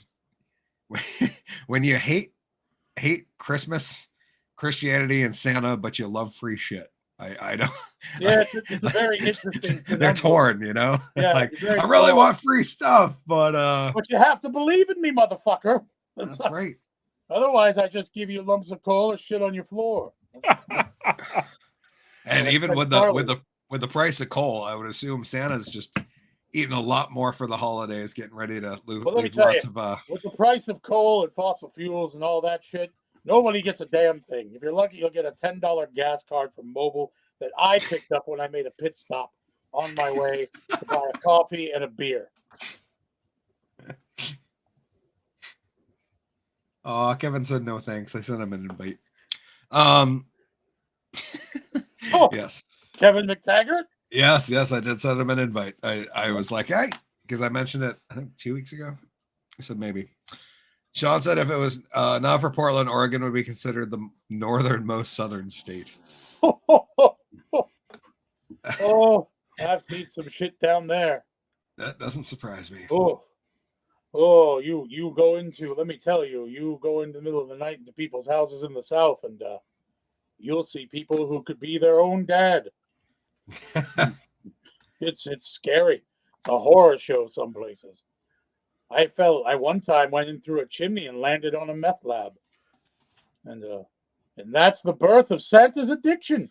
S1: when you hate Christmas, Christianity, and Santa, but you love free shit. I don't.
S3: Yeah, it's a very interesting.
S1: They're torn, you know.
S3: Yeah,
S1: like I really want free stuff, but
S3: you have to believe in me, motherfucker.
S1: That's right.
S3: Otherwise, I just give you lumps of coal or shit on your floor.
S1: And even with the price of coal, I would assume Santa's just eating a lot more for the holidays, getting ready to leave lots of.
S3: With the price of coal and fossil fuels and all that shit, nobody gets a damn thing. If you're lucky, you'll get a $10 gas card from Mobil that I picked up when I made a pit stop on my way to buy a coffee and a beer.
S1: Oh, Kevin said no thanks. I sent him an invite. Yes.
S3: Kevin McTaggart?
S1: Yes, I did send him an invite. I was like, hey, because I mentioned it, I think 2 weeks ago. I said maybe. Sean said if it was not for Portland, Oregon would be considered the northernmost southern state.
S3: Oh, I've seen some shit down there.
S1: That doesn't surprise me.
S3: Oh, you go into, let me tell you, you go into the middle of the night into people's houses in the South and you'll see people who could be their own dad. It's scary. It's a horror show some places. I one time went in through a chimney and landed on a meth lab. And that's the birth of Santa's addiction.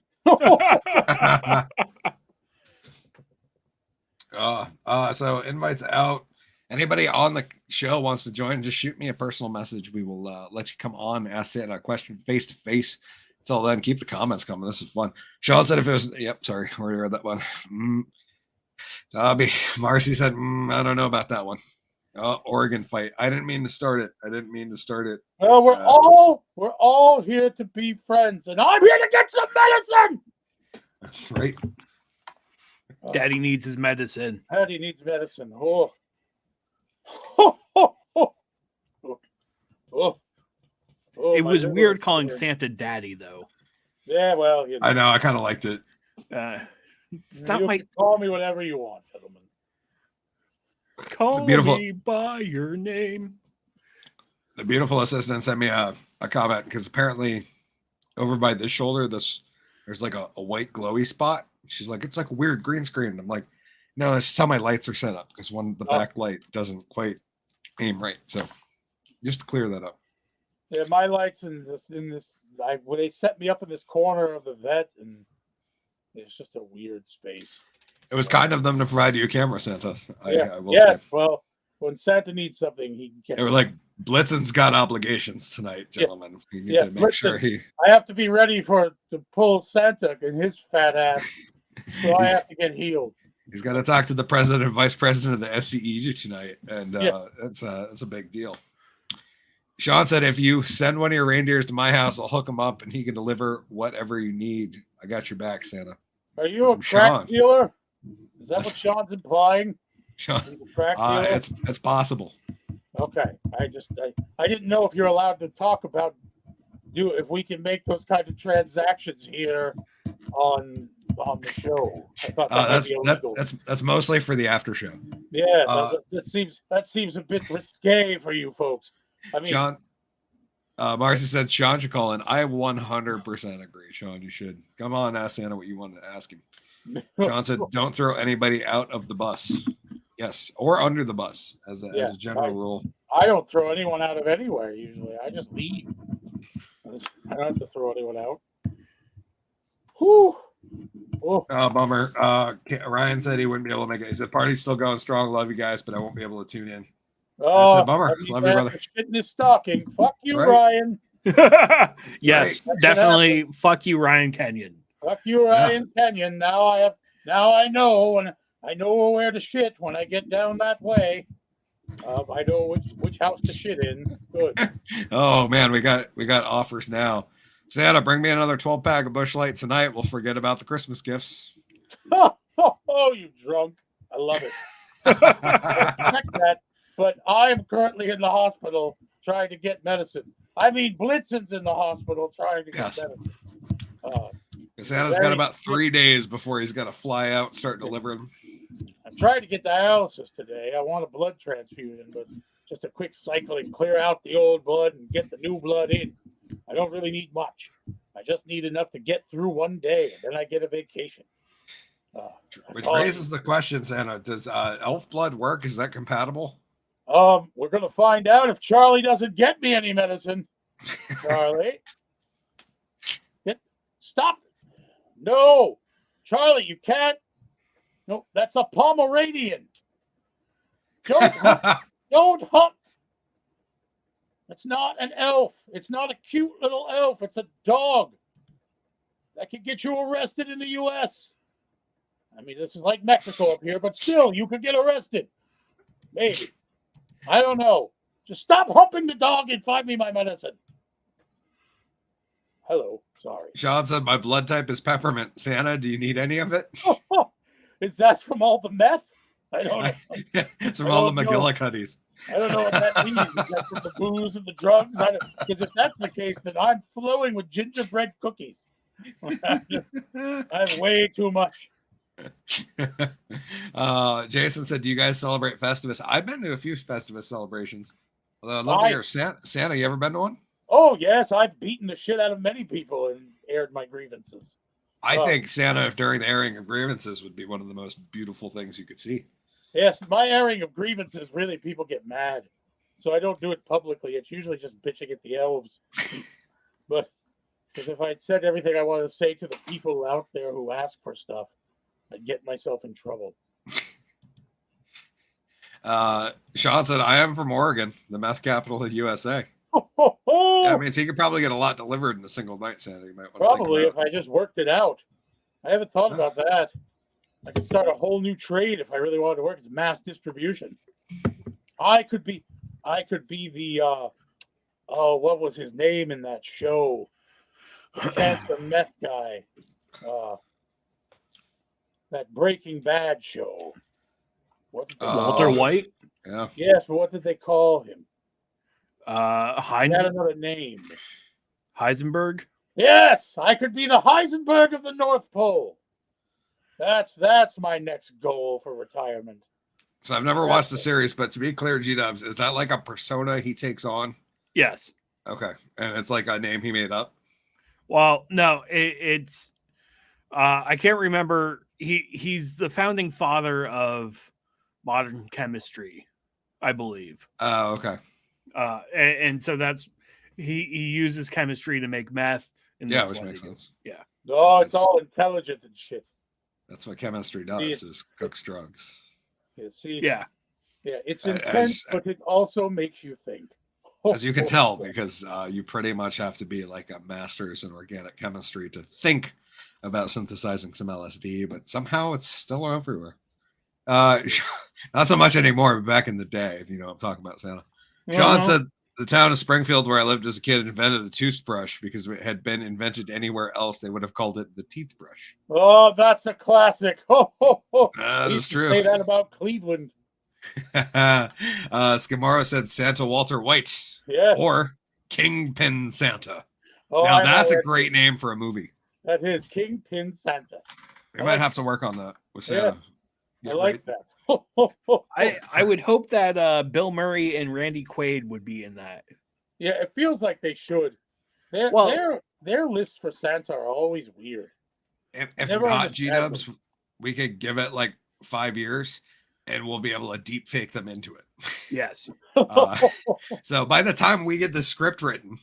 S1: So invites out. Anybody on the show wants to join, just shoot me a personal message. We will let you come on, ask Santa a question face to face. Until then, keep the comments coming. This is fun. Sean said if it was, yep, sorry, already read that one. Marcy said, I don't know about that one. Oregon fight. I didn't mean to start it.
S3: Well, we're all here to be friends, and I'm here to get some medicine.
S1: That's right.
S2: Daddy needs his medicine.
S3: Daddy needs medicine.
S2: It was weird calling Santa Daddy, though.
S3: Yeah, well,
S1: I know. I kind of liked it.
S2: It's not like
S3: call me whatever you want, gentlemen.
S2: Call me by your name.
S1: The beautiful assistant sent me a comment because apparently over by this shoulder, there's like a white glowy spot. She's like, it's like a weird green screen. I'm like, no, that's just how my lights are set up because the back light doesn't quite aim right. So just to clear that up.
S3: Yeah, my lights in this when they set me up in this corner of the vet, and it's just a weird space.
S1: It was kind of them to provide you a camera, Santa. I will
S3: say.
S1: Well,
S3: when Santa needs something, he gets.
S1: They were like, Blitzen's got obligations tonight, gentlemen. You need to make sure
S3: I have to be ready to pull Santa and his fat ass, so I have to get healed.
S1: He's got to talk to the president and vice president of the SCEG tonight, and that's a big deal. Sean said, if you send one of your reindeers to my house, I'll hook him up and he can deliver whatever you need. I got your back, Santa.
S3: Are you a crack dealer? Is that what Sean's implying?
S1: Sean, it's possible.
S3: Okay. I didn't know if you're allowed to talk about if we can make those kind of transactions here on the show. I thought
S1: that's mostly for the after show.
S3: Yeah, that seems a bit risque for you folks. I mean,
S1: Sean, Marcy said Sean should call in. I 100% agree. Sean, you should come on and ask Santa what you wanted to ask him. Sean said, don't throw anybody out of the bus. Yes, or under the bus as a general rule.
S3: I don't throw anyone out of anywhere usually. I just leave. I don't have to throw anyone out. Whew.
S1: Oh, bummer. Ryan said he wouldn't be able to make it. He said, party's still going strong. Love you guys, but I won't be able to tune in.
S3: Oh,
S1: I said, bummer. Love you, brother.
S3: Shit in his stocking. Fuck you, Ryan.
S2: Yes, definitely. Fuck you, Ryan Kenyon.
S3: Fuck you, Ryan Kenyon. Now I know where to shit when I get down that way. I know which house to shit in. Good.
S1: Oh man, we got offers now. Santa, bring me another 12-pack of Busch Light tonight. We'll forget about the Christmas gifts.
S3: Oh, you drunk. I love it. I expect that, but I'm currently in the hospital trying to get medicine. I mean, Blitzen's in the hospital trying to get medicine.
S1: Santa's got about 3 days before he's got to fly out and start delivering.
S3: I'm trying to get dialysis today. I want a blood transfusion, but just a quick cycling, clear out the old blood and get the new blood in. I don't really need much. I just need enough to get through one day, and then I get a vacation.
S1: Which raises the question, Santa, does elf blood work? Is that compatible?
S3: We're going to find out if Charlie doesn't get me any medicine. Charlie. Stop. No. Charlie, you can't. No, that's a Pomeranian. Don't hump. It's not an elf. It's not a cute little elf. It's a dog. That could get you arrested in the U.S. I mean, this is like Mexico up here, but still, you could get arrested. Maybe. I don't know. Just stop humping the dog and find me my medicine. Hello. Sorry.
S1: Sean said, my blood type is peppermint. Santa, do you need any of it?
S3: Is that from all the meth? I don't know.
S1: It's from all the McGillicuddies.
S3: I don't know what that means. Is that from the booze and the drugs? Because if that's the case, then I'm flowing with gingerbread cookies. I have way too much.
S1: Jason said, do you guys celebrate Festivus? I've been to a few Festivus celebrations. Although I'd love to hear Santa, you ever been to one?
S3: Oh, yes. I've beaten the shit out of many people and aired my grievances.
S1: I think Santa, during the airing of grievances, would be one of the most beautiful things you could see.
S3: Yes, my airing of grievances, really, people get mad. So I don't do it publicly. It's usually just bitching at the elves. But because if I said everything I wanted to say to the people out there who ask for stuff, I'd get myself in trouble.
S1: Sean said, I am from Oregon, the meth capital of the USA. Yeah, I mean, so you could probably get a lot delivered in a single night, Santa. You might want
S3: probably if I just worked it out. I haven't thought about that. I could start a whole new trade if I really wanted to work. It's mass distribution. I could be the what was his name in that show? The cancer meth guy. That Breaking Bad show.
S2: Walter White?
S1: Yeah.
S3: Yes, but what did they call him? He
S2: had
S3: another name.
S2: Heisenberg?
S3: Yes, I could be the Heisenberg of the North Pole. That's my next goal for retirement.
S1: So I've never watched the series, but to be clear, G-Dubs, is that like a persona he takes on?
S2: Yes.
S1: Okay. And it's like a name he made up?
S2: Well, no, it's I can't remember. He's the founding father of modern chemistry, I believe.
S1: Oh, okay.
S2: And so that's he uses chemistry to make meth. And
S1: yeah, which makes sense.
S2: Yeah.
S3: Oh, it's all intelligent and shit.
S1: That's what chemistry does, is cooks drugs.
S3: Yeah, see,
S2: yeah,
S3: it's intense, but it also makes you think.
S1: As you can tell, because you pretty much have to be like a master's in organic chemistry to think about synthesizing some LSD, but somehow it's still everywhere. Not so much anymore, but back in the day, if you know what I'm talking about, Santa. Sean said the town of Springfield, where I lived as a kid, invented a toothbrush because if it had been invented anywhere else, they would have called it the teeth brush.
S3: Oh, that's a classic.
S1: That is true.
S3: Say that about Cleveland.
S1: Skimaro said Santa Walter White, or Kingpin Santa.
S3: Oh,
S1: now that's a great name for a movie.
S3: That is Kingpin Santa.
S1: We might have to work on that with Santa.
S3: I like that.
S2: I would hope that Bill Murray and Randy Quaid would be in that.
S3: Yeah, it feels like they should. Their lists for Santa are always weird.
S1: If not G-Dubs, we could give it like 5 years and we'll be able to deep fake them into it.
S2: Yes.
S1: So by the time we get the script written,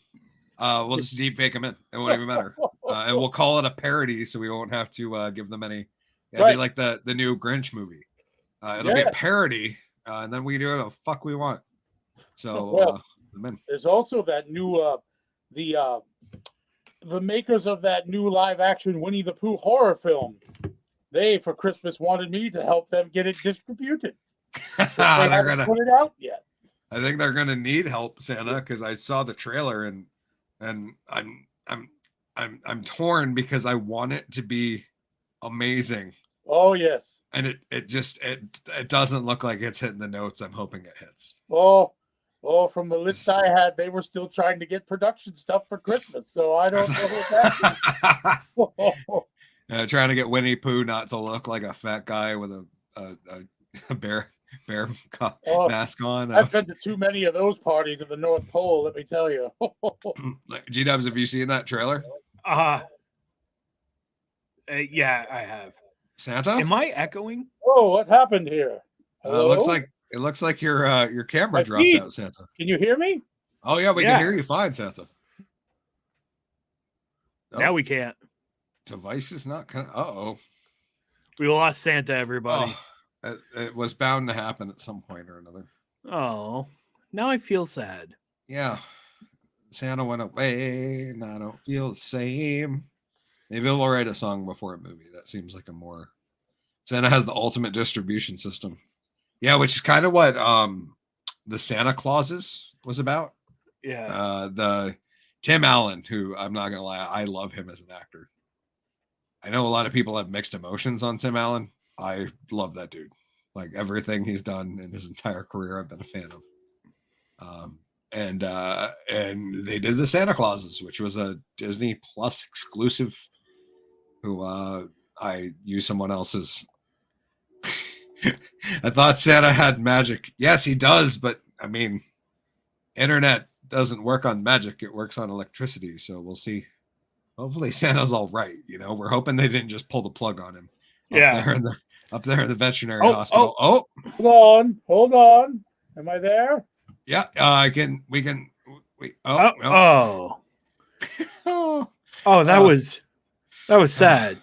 S1: we'll just deep fake them in. It won't even matter. And we'll call it a parody so we won't have to give them any. It'll be like the new Grinch movie. It'll be a parody, and then we do whatever the fuck we want. So
S3: there's also that new the makers of that new live action Winnie the Pooh horror film. They for Christmas wanted me to help them get it distributed. They
S1: they're
S3: haven't
S1: gonna.
S3: put it out yet.
S1: I think they're gonna need help, Santa, because I saw the trailer and I'm torn because I want it to be amazing,
S3: Oh yes.
S1: and it doesn't look like it's hitting the notes I'm hoping it hits.
S3: Oh, from the list I had, they were still trying to get production stuff for Christmas, so I don't know what that
S1: Trying to get Winnie Pooh not to look like a fat guy with a bear
S3: Oh,
S1: mask on.
S3: I've been to too many of those parties at the North Pole, let me tell you.
S1: G-Dubs, have you seen that trailer?
S2: Yeah, I have.
S1: Santa?
S2: Am I echoing?
S3: Oh, what happened here?
S1: It looks like your camera
S3: My
S1: dropped
S3: feed.
S1: out, Santa.
S3: Can you hear me?
S1: Oh yeah, we
S2: Yeah.
S1: can hear you fine, Santa.
S2: Now we can't.
S1: Device is not kind of. Uh-oh.
S2: We lost Santa, everybody.
S1: It was bound to happen at some point or another.
S2: Oh, now I feel sad.
S1: Yeah. Santa went away, and I don't feel the same. Maybe we'll write a song before a movie. That seems like a more. Santa has the ultimate distribution system. Yeah, which is kind of what the Santa Clauses was about.
S2: Yeah.
S1: The Tim Allen, who I'm not gonna lie, I love him as an actor. I know a lot of people have mixed emotions on Tim Allen. I love that dude. Like everything he's done in his entire career, I've been a fan of. And they did the Santa Clauses, which was a Disney Plus exclusive. Who I use someone else's. I thought Santa had magic. Yes, he does, but I mean, internet doesn't work on magic; it works on electricity. So we'll see. Hopefully, Santa's all right. You know, we're hoping they didn't just pull the plug on him.
S2: Yeah.
S1: Up there in the veterinary hospital.
S2: Oh.
S3: Hold on. Am I there?
S1: Yeah. We can.
S2: Oh, that was sad.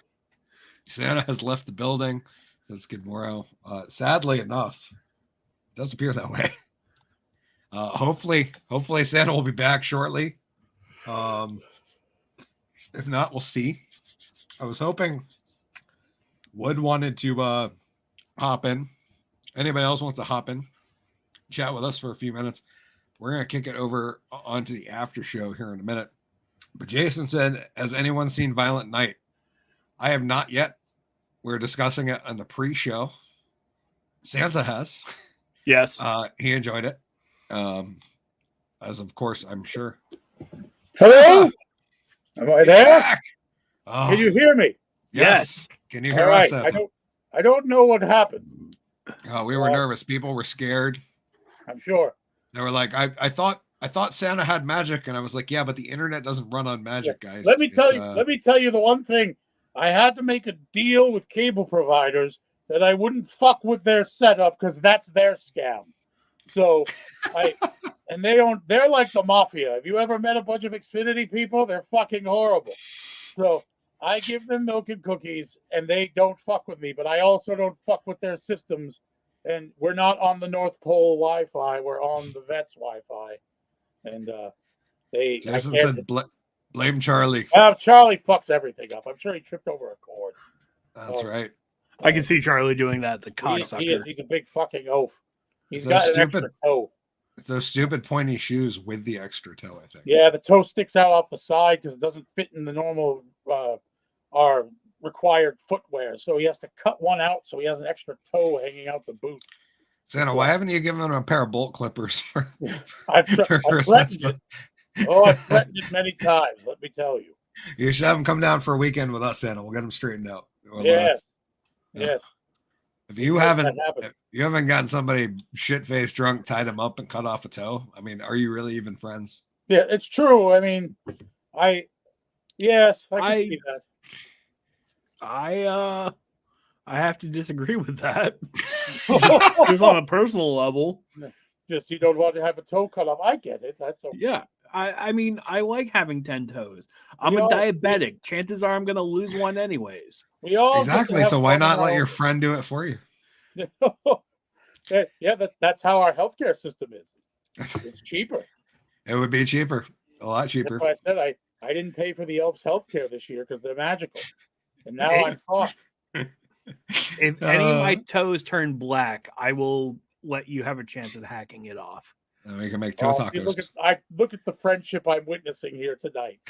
S1: Santa has left the building. That's good morale. Sadly enough, it does appear that way. Hopefully Santa will be back shortly. If not, we'll see. I was hoping Wood wanted to hop in. Anybody else wants to hop in, chat with us for a few minutes. We're going to kick it over onto the after show here in a minute. But Jason said, has anyone seen Violent Night? I have not yet. We're discussing it on the pre-show. Santa has.
S2: Yes.
S1: He enjoyed it. As of course, I'm sure.
S3: Hello?
S1: Santa,
S3: Am I there?
S1: back. Oh,
S3: Can you hear me?
S1: yes. Can you hear
S3: All
S1: us,
S3: right.
S1: Santa?
S3: I don't know what happened.
S1: We were nervous. People were scared.
S3: I'm sure.
S1: They were like, I thought Santa had magic, and I was like, yeah, but the internet doesn't run on magic, guys.
S3: Let me tell you the one thing. I had to make a deal with cable providers that I wouldn't fuck with their setup because that's their scam. So they're like the mafia. Have you ever met a bunch of Xfinity people? They're fucking horrible. So I give them milk and cookies and they don't fuck with me, but I also don't fuck with their systems. And we're not on the North Pole Wi-Fi. We're on the Vets Wi-Fi. And
S1: Jason said, blame Charlie.
S3: Charlie fucks everything up. I'm sure he tripped over a cord.
S1: That's right.
S2: I can see Charlie doing that. The cocksucker.
S3: He's a big fucking oaf. He's
S1: So
S3: got an
S1: stupid.
S3: extra toe.
S1: It's those stupid pointy shoes with the extra toe, I think.
S3: Yeah, the toe sticks out off the side because it doesn't fit in the normal our required footwear. So he has to cut one out so he has an extra toe hanging out the boot.
S1: Santa, why haven't you given him a pair of bolt clippers for
S3: I've
S1: Christmas?
S3: threatened it. Oh, I've threatened it many times, let me tell you.
S1: You should have him come down for a weekend with us, Santa. We'll get him straightened out. We'll,
S3: Yes.
S1: yeah.
S3: Yes.
S1: If you haven't gotten somebody shit-faced drunk, tied him up, and cut off a toe, I mean, are you really even friends?
S3: Yeah, it's true. I mean, I can see that.
S2: I have to disagree with that. Just on a personal level.
S3: Just you don't want to have a toe cut off. I get it. That's okay.
S2: Yeah. I mean, I like having 10 toes. I'm
S3: We
S2: a
S3: all-
S2: diabetic. Chances are I'm going to lose one anyways.
S3: We all
S1: Exactly. So why not let your friend do it for you?
S3: That's how our healthcare system is. It's cheaper.
S1: It would be cheaper, a lot cheaper.
S3: That's why I said I didn't pay for the elves' healthcare this year because they're magical, and now
S2: Hey.
S3: I'm fucked.
S2: If any of my toes turn black, I will let you have a chance at hacking it off.
S1: And we can make toe tacos.
S3: Look at the friendship I'm witnessing here tonight.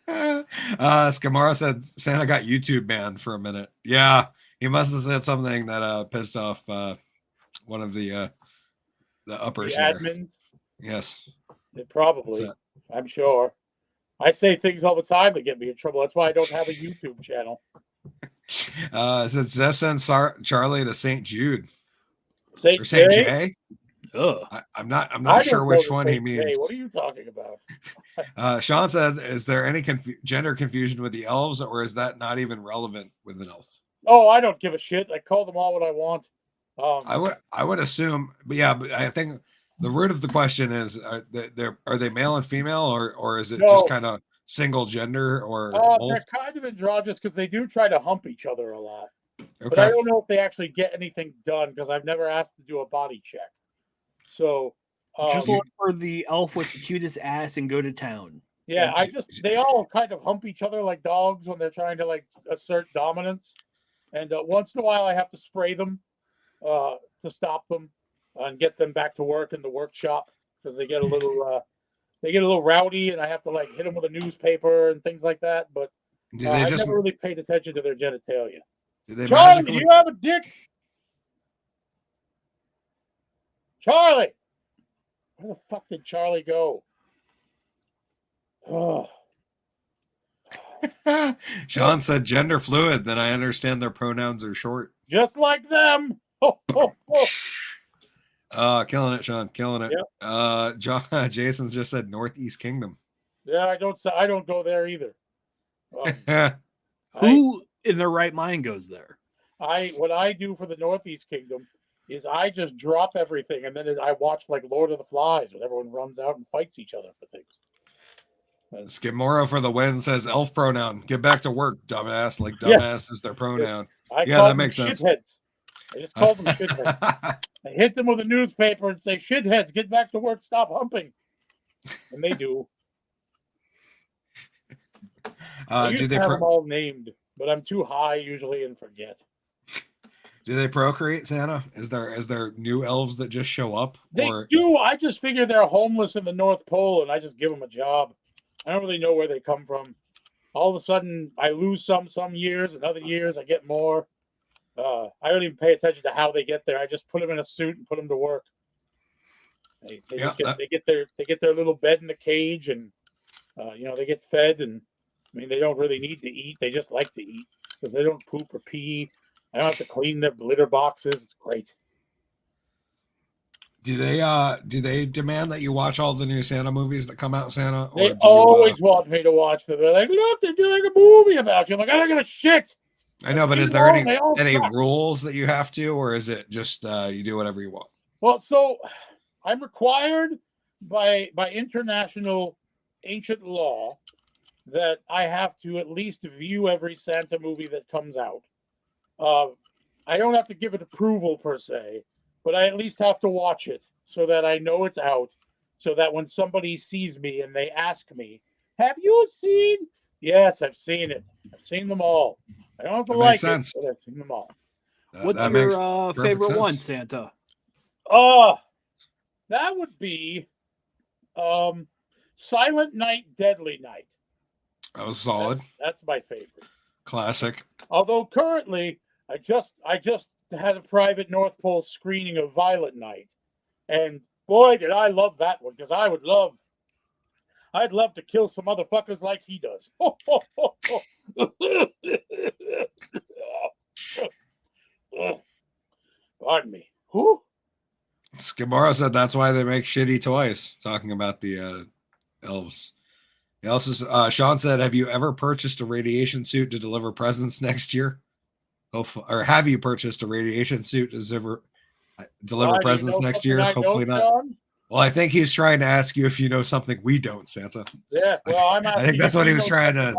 S1: Scamara said Santa got YouTube banned for a minute. Yeah, he must have said something that pissed off one of the uppers
S3: The
S1: there.
S3: admins.
S1: Yes.
S3: Probably. I'm sure. I say things all the time that get me in trouble. That's why I don't have a YouTube channel.
S1: Said Zess send Charlie to St. Jude.
S3: St.
S1: J?
S2: Ugh.
S1: I'm not sure which one he means.
S3: J. What are you talking about?
S1: Sean said, is there any gender confusion with the elves, or is that not even relevant with an elf?
S3: Oh, I don't give a shit. I call them all what I want.
S1: I would assume, but I think the root of the question is, are they male and female, or is it just kind of single gender, or
S3: they're kind of androgynous because they do try to hump each other a lot.
S1: Okay.
S3: But I don't know if they actually get anything done because I've never asked to do a body check. So
S2: just look for the elf with the cutest ass and go to town.
S3: Yeah, they all kind of hump each other like dogs when they're trying to like assert dominance. And once in a while I have to spray them to stop them and get them back to work in the workshop because they get a little rowdy and I have to like hit them with a newspaper and things like that. But I never really paid attention to their genitalia. Charlie, do you have a dick? Charlie! Where the fuck did Charlie go? Oh.
S1: Sean said gender fluid, then I understand their pronouns are short.
S3: Just like them. Killing
S1: it, Sean. Killing it.
S3: Yep.
S1: Jason's just said Northeast Kingdom.
S3: Yeah, I don't go there either.
S2: Who in their right mind goes there?
S3: What I do for the Northeast Kingdom is I just drop everything and then I watch like Lord of the Flies when everyone runs out and fights each other for things.
S1: Skimora for the win says elf pronoun. Get back to work, dumbass. Like dumbass is their pronoun.
S3: That makes sense. Shitheads. I just call them shitheads. I hit them with a newspaper and say, shitheads, get back to work, stop humping. And they do. Do they have them all named, but I'm too high usually and forget.
S1: Do they procreate, Santa? Is there new elves that just show up?
S3: They do. I just figure they're homeless in the North Pole, and I just give them a job. I don't really know where they come from. All of a sudden, I lose some years, and other years I get more. I don't even pay attention to how they get there. I just put them in a suit and put them to work. They get their little bed in the cage, and they get fed. And I mean, they don't really need to eat. They just like to eat because they don't poop or pee. I don't have to clean their litter boxes. It's great.
S1: Do they demand that you watch all the new Santa movies that come out, Santa?
S3: They always want me to watch them. They're like, look, they're doing a movie about you. I'm like, I don't give a shit.
S1: I know, but is there any rules that you have to, or is it just you do whatever you want?
S3: Well, so I'm required by international ancient law that I have to at least view every Santa movie that comes out. I don't have to give it approval per se, but I at least have to watch it so that I know it's out, so that when somebody sees me and they ask me, have you seen? Yes, I've seen it. I've seen them all. I don't have to like it, but I've seen them all.
S2: What's your favorite one, Santa?
S3: That would be Silent Night, Deadly Night.
S1: That was solid.
S3: That's my favorite.
S1: Classic. Although
S3: currently, I just had a private North Pole screening of Violent Night, and boy, did I love that one because I'd love to kill some motherfuckers like he does. Pardon me. Who?
S1: Skimara said that's why they make shitty toys. Talking about the elves. He also, Sean said, have you ever purchased a radiation suit to deliver presents next year? Or have you purchased a radiation suit to deliver presents next year? Hopefully not. John? Well, I think he's trying to ask you if you know something we don't, Santa.
S3: Yeah, well,
S1: I think that's what he was trying to.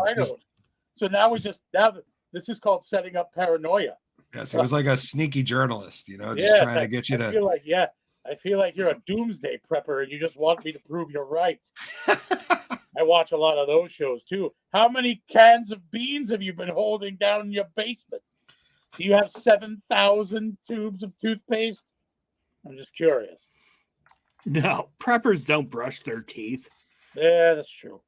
S3: So now this is called setting up paranoia.
S1: Yes, it was like a sneaky journalist, just trying to get you to.
S3: I feel like you're a doomsday prepper and you just want me to prove you're right. I watch a lot of those shows too. How many cans of beans have you been holding down in your basement? Do you have 7,000 tubes of toothpaste? I'm just curious.
S2: No, preppers don't brush their teeth.
S3: Yeah, that's true.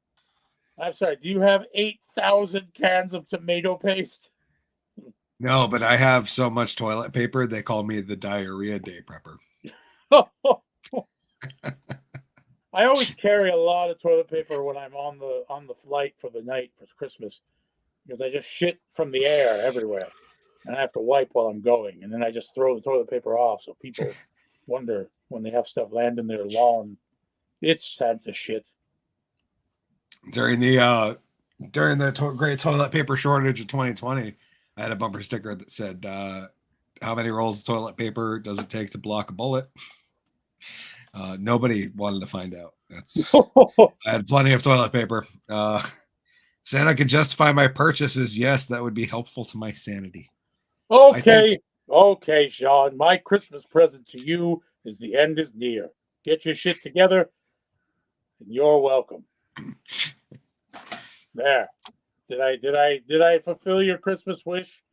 S3: I'm sorry. Do you have 8,000 cans of tomato paste?
S1: No, but I have so much toilet paper, they call me the diarrhea day prepper.
S3: I always carry a lot of toilet paper when I'm on the flight for the night for Christmas because I just shit from the air everywhere. And I have to wipe while I'm going. And then I just throw the toilet paper off so people wonder when they have stuff land in their lawn. It's Santa shit.
S1: During the great toilet paper shortage of 2020, I had a bumper sticker that said, how many rolls of toilet paper does it take to block a bullet? Nobody wanted to find out. I had plenty of toilet paper. Santa could justify my purchases. Yes, that would be helpful to my sanity.
S3: Okay, Sean. My Christmas present to you is the end is near. Get your shit together, and you're welcome. There. Did I fulfill your Christmas wish?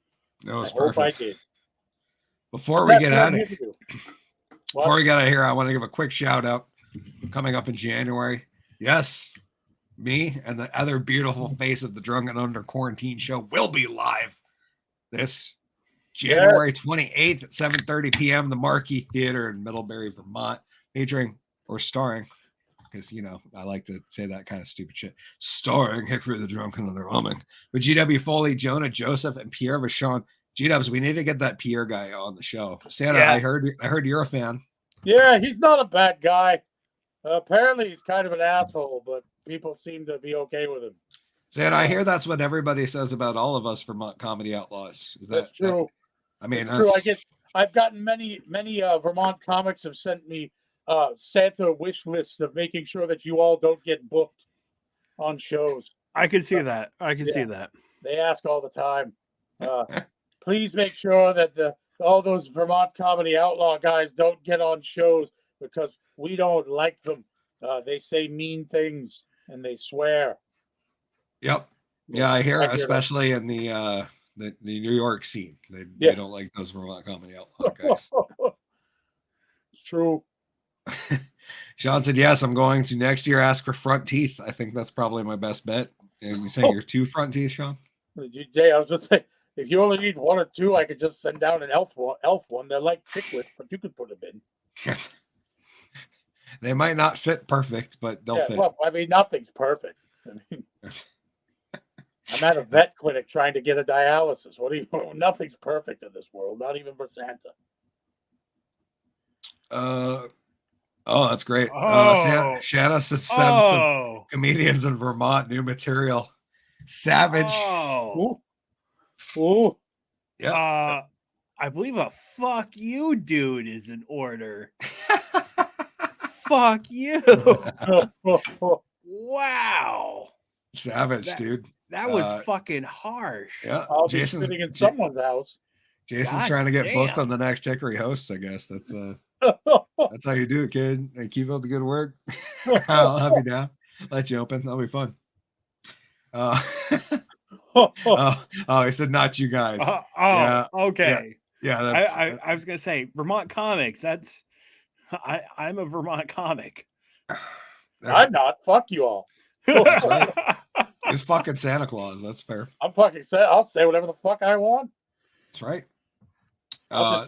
S1: That was
S3: hope I
S1: perfect.
S3: did.
S1: Before we get out of
S3: What?
S1: here, I want to give a quick shout out. Coming up in January. Yes, me and the other beautiful face of the Drunken Under Quarantine show will be live this January 28th at 7:30 p.m. the Marquee Theater in Middlebury, Vermont, featuring or starring, because I like to say that kind of stupid shit, starring Hickory the Drunken Underwhelming, with GW Foley, Jonah Joseph, and Pierre Vachon. G-Dubs, we need to get that Pierre guy on the show. Santa,
S2: Yeah.
S1: I heard you're a fan.
S3: Yeah, he's not a bad guy. Apparently, he's kind of an asshole, but people seem to be okay with him.
S1: Santa, I hear that's what everybody says about all of us Vermont Comedy Outlaws. Is
S3: That's true?
S1: I mean,
S3: True. I've gotten many Vermont comics have sent me Santa wish lists of making sure that you all don't get booked on shows.
S2: I can see that. I can see that.
S3: They ask all the time. Please make sure that all those Vermont Comedy Outlaw guys don't get on shows because we don't like them. They say mean things and they swear.
S1: Yep. Yeah, I hear, especially in the New York scene. They don't like those Vermont Comedy Outlaw guys.
S3: It's true.
S1: Sean said, yes, I'm going to next year ask for front teeth. I think that's probably my best bet. And you say your 2 front teeth, Sean?
S3: Jay, I was going to say, if you only need 1 or 2, I could just send down an elf one. They're like chiclets, but you could put them in.
S1: They might not fit perfect, but they'll fit.
S3: Well, I mean, nothing's perfect. I mean, I'm at a vet clinic trying to get a dialysis. Nothing's perfect in this world, not even for Santa.
S1: Oh, that's great. Shanna sent some comedians in Vermont new material. Savage.
S3: Ooh.
S1: Yeah.
S2: I believe a fuck you dude is in order. Fuck you. Wow.
S1: Savage, dude.
S2: That was fucking harsh.
S1: Yeah.
S3: I'll be sitting in someone's house.
S1: Jason's trying to get booked on the next Hickory hosts, I guess. That's how you do it, kid. And keep up the good work. I'll have you down. Let you open. That'll be fun. He said not you guys.
S2: Okay.
S1: Yeah,
S2: I was gonna say Vermont comics. I'm a Vermont comic.
S3: I'm not. Fuck you all.
S1: That's right. It's fucking Santa Claus. That's fair.
S3: I'm fucking say. I'll say whatever the fuck I want.
S1: That's right.
S3: I'll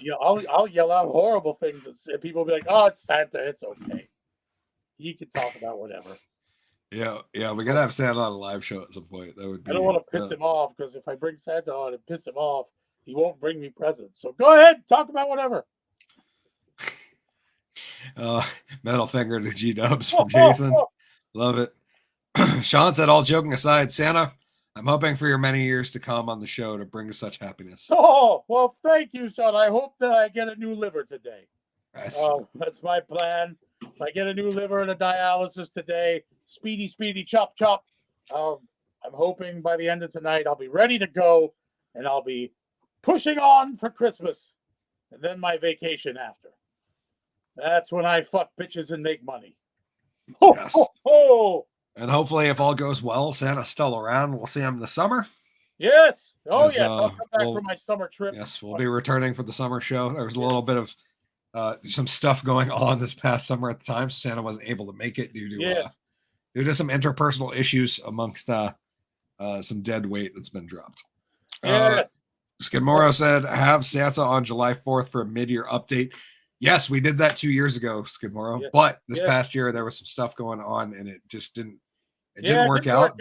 S3: yell out horrible things, and people will be like, "Oh, it's Santa. It's okay. You can talk about whatever."
S1: Yeah. We gotta have Santa on a live show at some point. That would be.
S3: I don't want to piss him off because if I bring Santa on and piss him off, he won't bring me presents. So go ahead, talk about whatever.
S1: Metal finger to G-Dubs from Jason. Love it. Sean said, all joking aside, Santa, I'm hoping for your many years to come on the show to bring such happiness.
S3: Oh, well, thank you, Sean. I hope that I get a new liver today.
S1: Yes.
S3: That's my plan. If I get a new liver and a dialysis today, speedy, chop. I'm hoping by the end of tonight, I'll be ready to go and I'll be pushing on for Christmas and then my vacation after. That's when I fuck bitches and make money.
S1: Yes. And hopefully, if all goes well, Santa's still around. We'll see him this summer.
S3: Yes. Oh,
S1: As,
S3: yes. I'll come back
S1: we'll-
S3: for my summer trip.
S1: Yes, we'll be returning for the summer show. There was a little bit of some stuff going on this past summer at the time. Santa wasn't able to make it due to some interpersonal issues amongst some dead weight that's been dropped.
S3: Yes.
S1: Skidmore said, have Santa on July 4th for a mid-year update. Yes, we did that 2 years ago, Skidmore.
S3: Yeah.
S1: But this past year there was some stuff going on and it just didn't work out.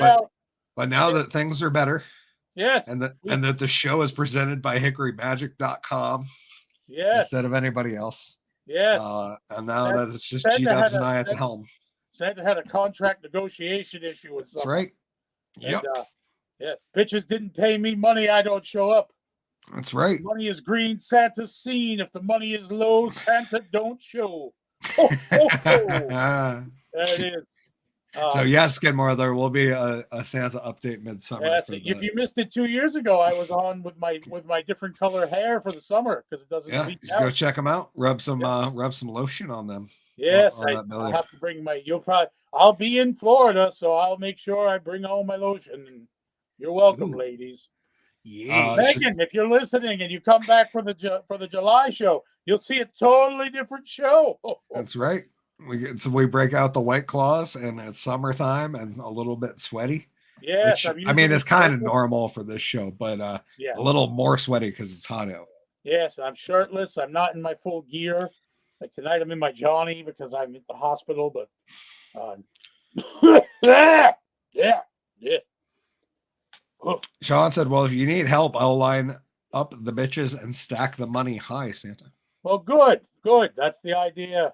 S1: But now that things are better,
S3: yes,
S1: and that the show is presented by hickorymagic.com instead of anybody else.
S3: Yes.
S1: And now that it's just G-Dubs and I at the helm.
S3: Santa had a contract negotiation issue with
S1: That's right.
S3: Yep. Bitches didn't pay me money, I don't show up.
S1: That's right.
S3: If money is green, Santa's seen. If the money is low, Santa don't show. Ho, ho, ho. That is.
S1: So yes, Skidmore, there will be a Santa update midsummer.
S3: Yes, if you missed it 2 years ago, I was on with my different color hair for the summer because it doesn't.
S1: Yeah, just go check them out. Rub some lotion on them.
S3: Yes, I'll have to bring my. I'll be in Florida, so I'll make sure I bring all my lotion. And you're welcome, ladies.
S2: Yeah,
S3: Megan, if you're listening and you come back for the July show, you'll see a totally different show.
S1: That's right. We break out the White Claws and it's summertime and a little bit sweaty.
S3: Yes,
S1: which, I mean it's kind of normal for this show, but a little more sweaty because it's hot out.
S3: Yes, I'm shirtless. I'm not in my full gear. Like tonight, I'm in my Johnny because I'm at the hospital. But yeah.
S1: Sean said, "Well, if you need help, I'll line up the bitches and stack the money high, Santa."
S3: Well, good. That's the idea.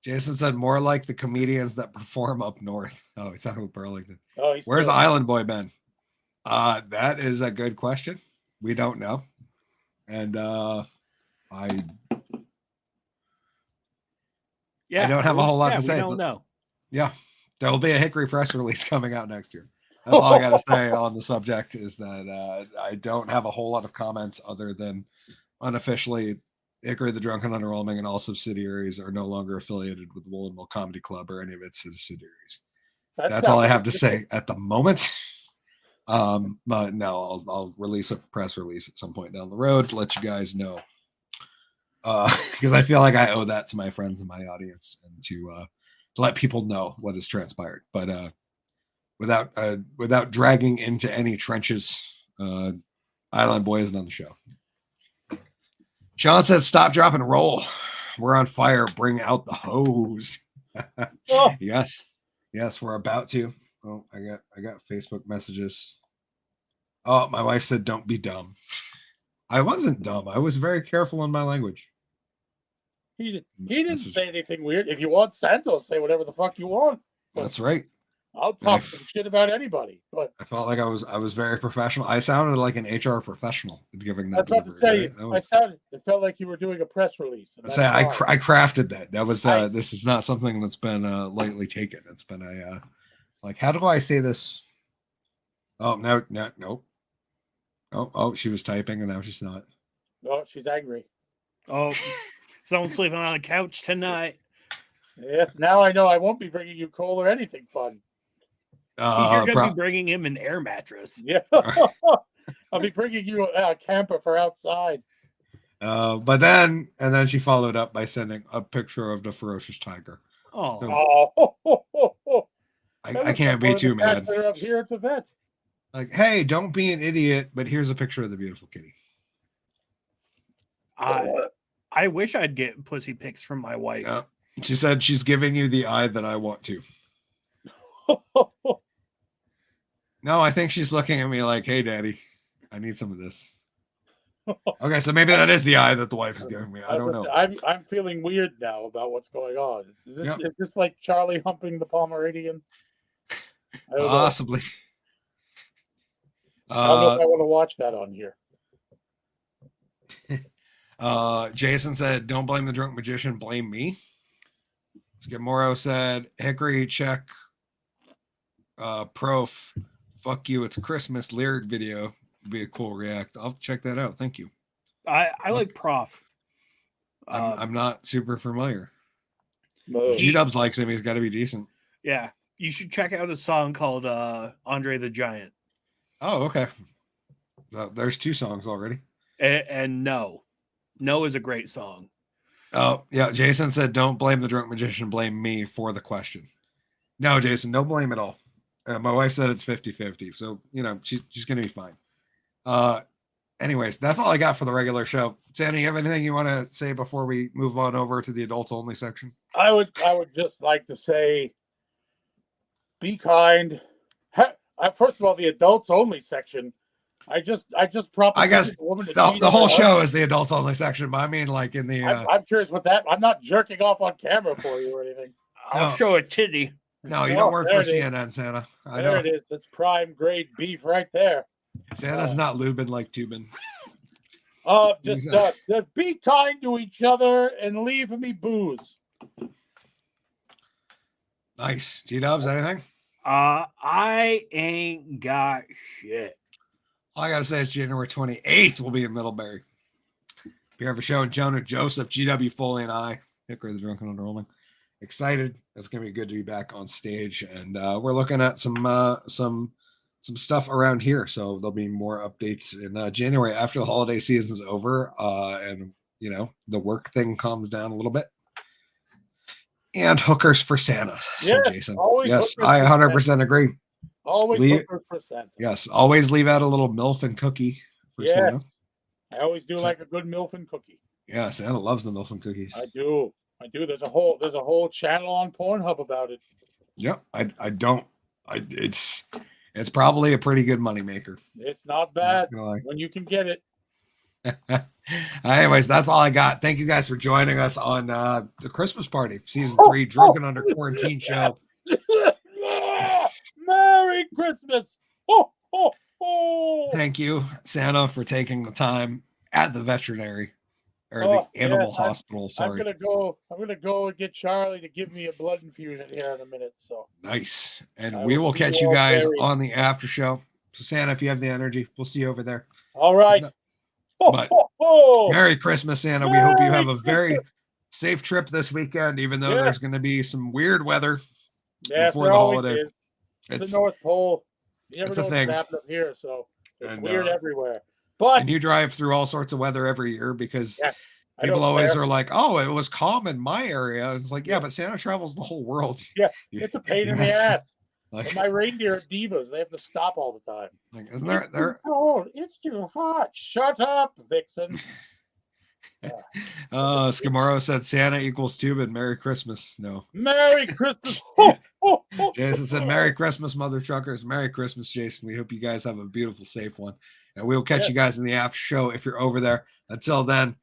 S1: Jason said, "More like the comedians that perform up north." Oh, he's talking about Burlington.
S3: Oh,
S1: where's the Island Boy been? That is a good question. We don't know, and I don't have a whole lot to say.
S2: We don't know.
S1: Yeah, there will be a Hickory press release coming out next year. That's all I got to say on the subject is that I don't have a whole lot of comments other than unofficially Hickory the Drunken Underwhelming and all subsidiaries are no longer affiliated with Woolen Mill Comedy Club or any of its subsidiaries. That's all I have to say at the moment. But no, I'll release a press release at some point down the road to let you guys know. Because I feel like I owe that to my friends in my audience and to let people know what has transpired. But without dragging into any trenches, Island Boy isn't on the show. Sean says, "Stop, drop, and roll. We're on fire. Bring out the hose." Yes, we're about to. Oh, I got Facebook messages. Oh, my wife said, "Don't be dumb." I wasn't dumb. I was very careful in my language.
S3: He didn't say anything weird. If you want Santa, say whatever the fuck you want.
S1: That's right.
S3: I'll talk some shit about anybody. But
S1: I felt like I was very professional. I sounded like an HR professional giving that.
S3: I was about to say, right? It felt like you were doing a press release.
S1: I crafted that. That was this is not something that's been lightly taken. It's been like, how do I say this? Oh, no. Oh, she was typing and now she's not.
S3: Oh, she's angry.
S2: Oh, someone's sleeping on the couch tonight.
S3: Yes, now I know I won't be bringing you coal or anything fun.
S2: You're going to be bringing him an air mattress.
S3: Yeah. I'll be bringing you a camper for outside.
S1: But then she followed up by sending a picture of the ferocious tiger.
S2: Oh.
S1: So, I can't be too mad.
S3: Up here at the vet.
S1: Like, hey, don't be an idiot, but here's a picture of the beautiful kitty.
S2: I wish I'd get pussy pics from my wife.
S1: She said she's giving you the eye that I want to. No, I think she's looking at me like, "Hey, Daddy, I need some of this." Okay, so maybe that is the eye that the wife is giving me. I don't know.
S3: I'm feeling weird now about what's going on. Is this like Charlie humping the Pomeranian?
S1: Possibly.
S3: I don't know if I want to watch that on here.
S1: Jason said, "Don't blame the drunk magician, blame me." Skidmore said, "Hickory, check Prof. Fuck you, it's Christmas lyric video. Would be a cool react. I'll check that out. Thank you."
S2: I like Prof.
S1: I'm not super familiar.
S3: No.
S1: G-Dubs likes him. He's got to be decent.
S2: Yeah, you should check out a song called Andre the Giant.
S1: Oh, okay. There's 2 songs already.
S2: And No is a great song.
S1: Oh, yeah. Jason said, don't blame the drunk magician, blame me for the question. No, Jason, no blame at all. My wife said it's 50-50. So, she's going to be fine. Anyways, that's all I got for the regular show. Santa, you have anything you want to say before we move on over to the adults only section?
S3: I would just like to say, be kind. First of all, the adults only section. I just probably.
S1: I guess the whole show is the adults only section, but I mean, like in the.
S3: I'm curious what that. I'm not jerking off on camera for you or anything.
S2: I'll show a titty.
S1: No, you don't work for CNN, Santa.
S3: There it is. It's prime grade beef right there.
S1: Santa's not lubing like tubing.
S3: Just be kind to each other and leave me booze.
S1: Nice. G-Dubs, anything?
S2: I ain't got shit.
S1: All I gotta say is January 28th we'll be in Middlebury. We have a show in Jonah Joseph, GW Foley, and I, Hickory the Drunken Underwhelming. Excited. It's gonna be good to be back on stage, and we're looking at some stuff around here. So there'll be more updates in January after the holiday season's over, and the work thing calms down a little bit. And hookers for Santa, said Jason. Yes, I 100% agree.
S3: Always hookers for Santa.
S1: Yes, always leave out a little MILF and cookie for Santa.
S3: I always do like a good MILF and cookie.
S1: Yeah, Santa loves the MILF and cookies.
S3: I do. There's a whole channel on Pornhub about it.
S1: Yep, it's probably a pretty good moneymaker.
S3: It's not bad when you can get it.
S1: Anyways, that's all I got. Thank you guys for joining us on the Christmas party, season 3, Drunken Under Quarantine show.
S3: Merry Christmas!
S1: Thank you, Santa, for taking the time at the veterinary or the animal hospital. Sorry,
S3: I'm gonna go and get Charlie to give me a blood infusion here in a minute. So nice,
S1: and we will catch you guys on the after show. So Santa, if you have the energy, we'll see you over there.
S3: All right.
S1: Merry Christmas, Santa. We hope you have a very safe trip this weekend, even though there's going to be some weird weather before the holiday.
S3: It's the North Pole. You never know what's happening up here, so it's weird everywhere. But
S1: you drive through all sorts of weather every year because people always are like, "Oh, it was calm in my area." It's like, but Santa travels the whole world.
S3: Yeah, it's a pain in the ass. Like, my reindeer are divas. They have to stop all the time.
S1: Like, isn't there?
S3: Too cold. It's too hot. Shut up, Vixen.
S1: Skimaro said Santa equals tubing. Merry Christmas. No.
S3: Merry Christmas.
S1: Jason said Merry Christmas, mother truckers. Merry Christmas, Jason. We hope you guys have a beautiful, safe one. And we'll catch you guys in the after show if you're over there. Until then,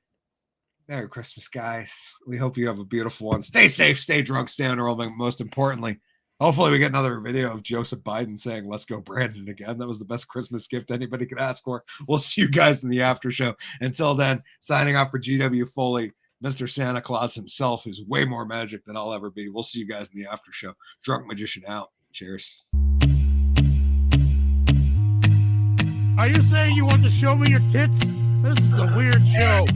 S1: Merry Christmas, guys. We hope you have a beautiful one. Stay safe, stay drunk, stay underwhelming. Most importantly, hopefully we get another video of Joseph Biden saying, "Let's go, Brandon," again. That was the best Christmas gift anybody could ask for. We'll see you guys in the after show. Until then, signing off for GW Foley, Mr. Santa Claus himself, who's way more magic than I'll ever be. We'll see you guys in the after show. Drunk Magician out. Cheers.
S3: Are you saying you want to show me your tits? This is a weird show.